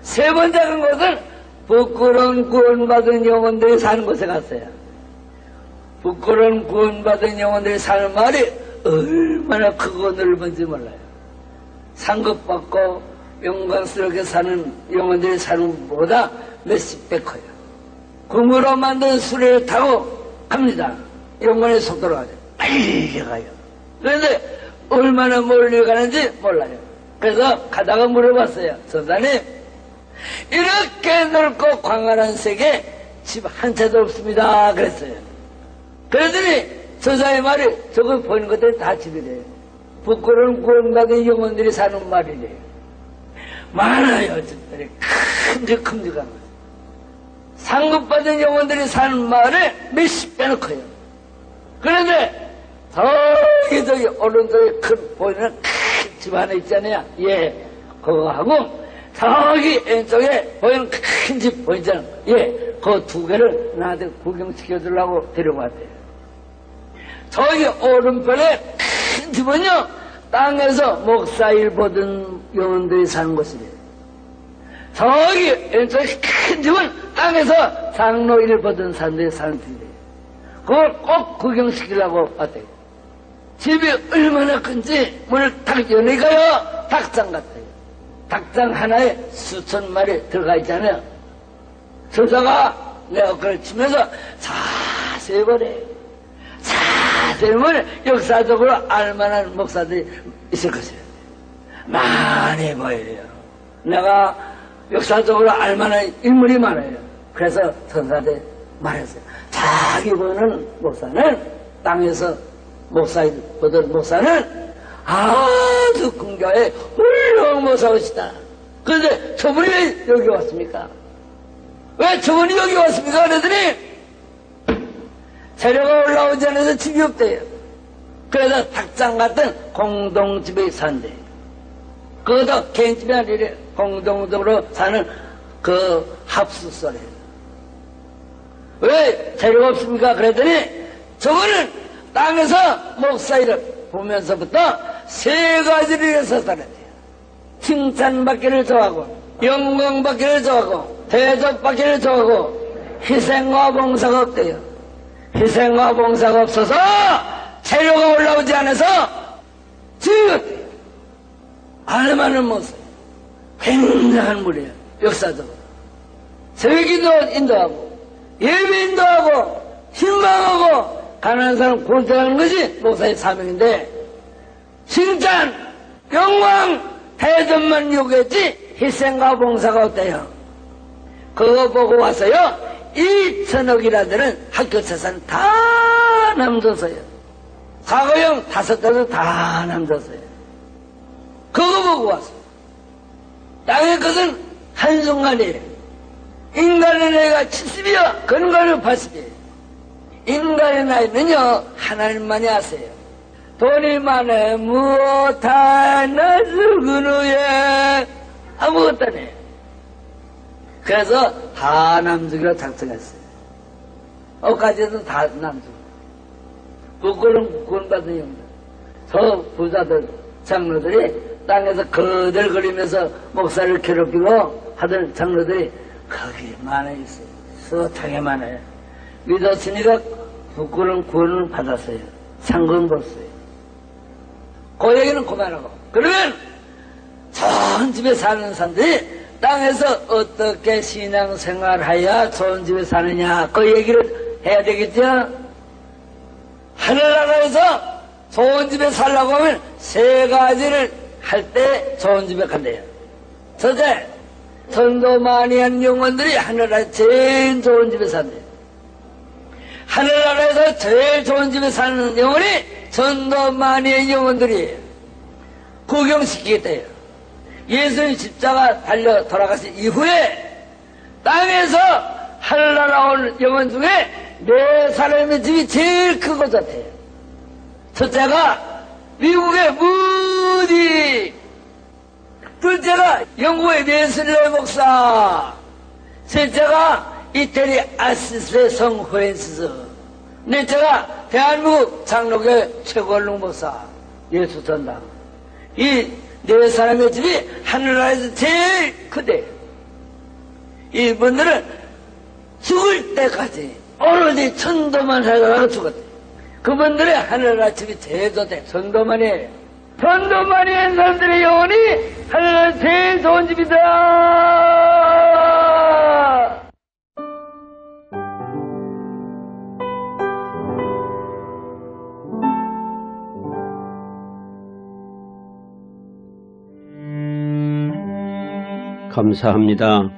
세 번째 간 곳은 부끄러운 구원받은 영혼들이 사는 곳에 갔어요. 부끄러운 구원받은 영혼들이 사는 마을이 얼마나 크고 넓은지 몰라요. 상급받고 영광스럽게 사는 영혼들이 사는 것보다 몇십 배 커요. 금으로 만든 수레를 타고 갑니다. 영혼의 속도로 가죠. 빨리 가요. 그런데 얼마나 멀리 가는지 몰라요. 그래서 가다가 물어봤어요. 선사님, 이렇게 넓고 광활한 세계 집 한 채도 없습니다. 그랬어요. 그랬더니 저자의 말이 저거 보이는 것들이 다 집이래요. 부끄러운 구원받은 영혼들이 사는 말이래요. 많아요. 집들이 큼직큼직한 거예요. 상급받은 영혼들이 사는 마을에 몇십 배는 커요. 그런데 저기 오른쪽에 큰 보이는 큰 집 하나 있잖아요. 예, 그거하고 저기 왼쪽에 보이는 큰 집 보이잖아요. 예, 그 두 개를 나한테 구경시켜주려고 데려왔대요. 저기 오른편에 큰 집은요, 땅에서 목사일 보던 영혼들이 사는 곳이래요. 저기 왼쪽에 큰 집은 땅에서 장로일 보던 사람들이 사는 집이래요. 그걸 꼭 구경시키려고 왔대요. 집이 얼마나 큰지 문을 탁 여니까요, 닭장 같아요. 닭장 하나에 수천 마리 들어가 있잖아요. 저자가 내가 그걸 치면서 자세히 보래요. 자세히 보면 역사적으로 알만한 목사들이 있을 것이에요. 많이 보여요. 내가 역사적으로 알만한 인물이 많아요. 그래서 천사한테 말했어요. 자기 보는 목사는 땅에서 보던 목사는 아주 근교에 훌륭한 목사이시다. 그런데 저분이 왜 여기 왔습니까? 왜 저분이 여기 왔습니까? 그랬더니 재료가 올라오지 않아서 집이 없대요. 그래서 닭장 같은 공동집에 산대요. 그것도 개인집이 아니래. 공동적으로 사는 그 합숙소래요. 왜 재료가 없습니까? 그랬더니 저거는 땅에서 목사 일을 보면서부터 세 가지를 해서 살아야 돼요. 칭찬받기를 좋아하고, 영광받기를 좋아하고, 대접받기를 좋아하고, 희생과 봉사가 없대요. 희생과 봉사가 없어서 재료가 올라오지 않아서 지었대요. 알만은 못써요. 굉장한 물이에요. 역사적으로. 새벽기도 인도하고 예배 인도하고 희망하고 가난한 사람 구원하는 것이 목사의 사명인데 칭찬, 영광, 대접만 요구했지 희생과 봉사가 어때요? 그거 보고 와서요 2천억이라는 데는 학교 재산 다 남줬어요. 사고형 5대도 다 남줬어요. 그거 보고 왔어요. 땅의 것은 한순간이에요. 인간의 나이가 70이요 건강은 80이에요. 인간의 나이는요 하나님만이 아세요. 돈이 많아 무엇 하나 죽은 후에 아무것도 안 해요. 그래서 다 남주기로 작정했어요. 어까지도 다 남주기. 국권은 구원받은 영들. 저 부자들 장로들이 땅에서 거들거리면서 목사를 괴롭히고 하던 장로들이 거기 많아 있어요. 수탕에 많아요. 믿었으니까 국권은 구원을 받았어요. 상금 벌었어요. 그 얘기는 그만하고. 그러면 좋은 집에 사는 사람들이 땅에서 어떻게 신앙생활해야 좋은 집에 사느냐 그 얘기를 해야 되겠죠. 하늘나라에서 좋은 집에 살려고 하면 3가지를 할 때 좋은 집에 간대요. 첫째, 전도 많이 한 영혼들이 하늘나라에 제일 좋은 집에 산대요. 하늘나라에서 제일 좋은 집에 사는 영혼이 전도 많이 한 영혼들이에요. 구경시키겠대요. 예수님 십자가 달려 돌아가신 이후에 땅에서 하늘나라 온 영혼 중에 4사람의 집이 제일 큰 것 같아요. 첫째가 미국의 무디, 둘째가 영국의 웨슬리 목사, 셋째가 이태리 아시스의 성 호렌시스, 넷째가 대한민국 장로교회 최고원룡 목사 예수 전당. 이 4사람의 집이 하늘나라에서 제일 크대요. 이분들은 죽을 때까지 오로지 천도만 살다가 죽었대. 그분들의 하늘나라 집이 제일 좋대. 천도만이 해요. 천도만이 한 사람들의 영혼이 하늘나라 제일 좋은 집이다. 감사합니다.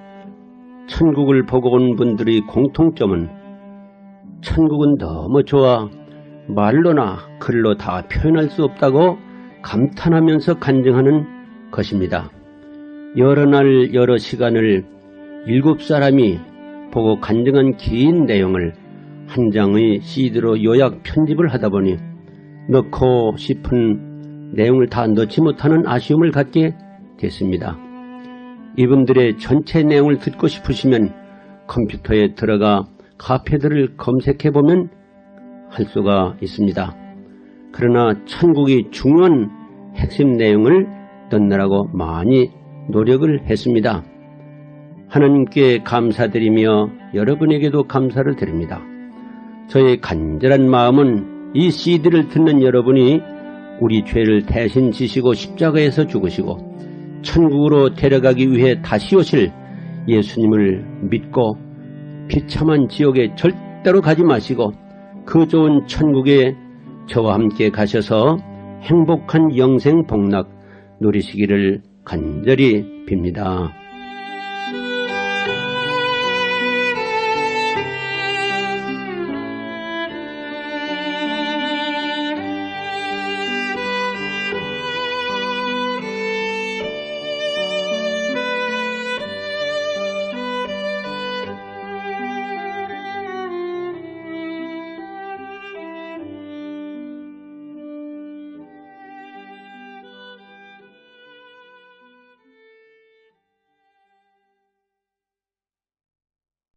천국을 보고 온 분들의 공통점은 천국은 너무 좋아 말로나 글로 다 표현할 수 없다고 감탄하면서 간증하는 것입니다. 여러 날 여러 시간을 7사람이 보고 간증한 긴 내용을 한 장의 CD로 요약 편집을 하다 보니 넣고 싶은 내용을 다 넣지 못하는 아쉬움을 갖게 됐습니다. 이분들의 전체 내용을 듣고 싶으시면 컴퓨터에 들어가 카페들을 검색해보면 할 수가 있습니다. 그러나 천국이 중요한 핵심 내용을 넣느라고 많이 노력을 했습니다. 하나님께 감사드리며 여러분에게도 감사를 드립니다. 저의 간절한 마음은 이 CD를 듣는 여러분이 우리 죄를 대신 지시고 십자가에서 죽으시고 천국으로 데려가기 위해 다시 오실 예수님을 믿고 비참한 지옥에 절대로 가지 마시고 그 좋은 천국에 저와 함께 가셔서 행복한 영생 복락 누리시기를 간절히 빕니다.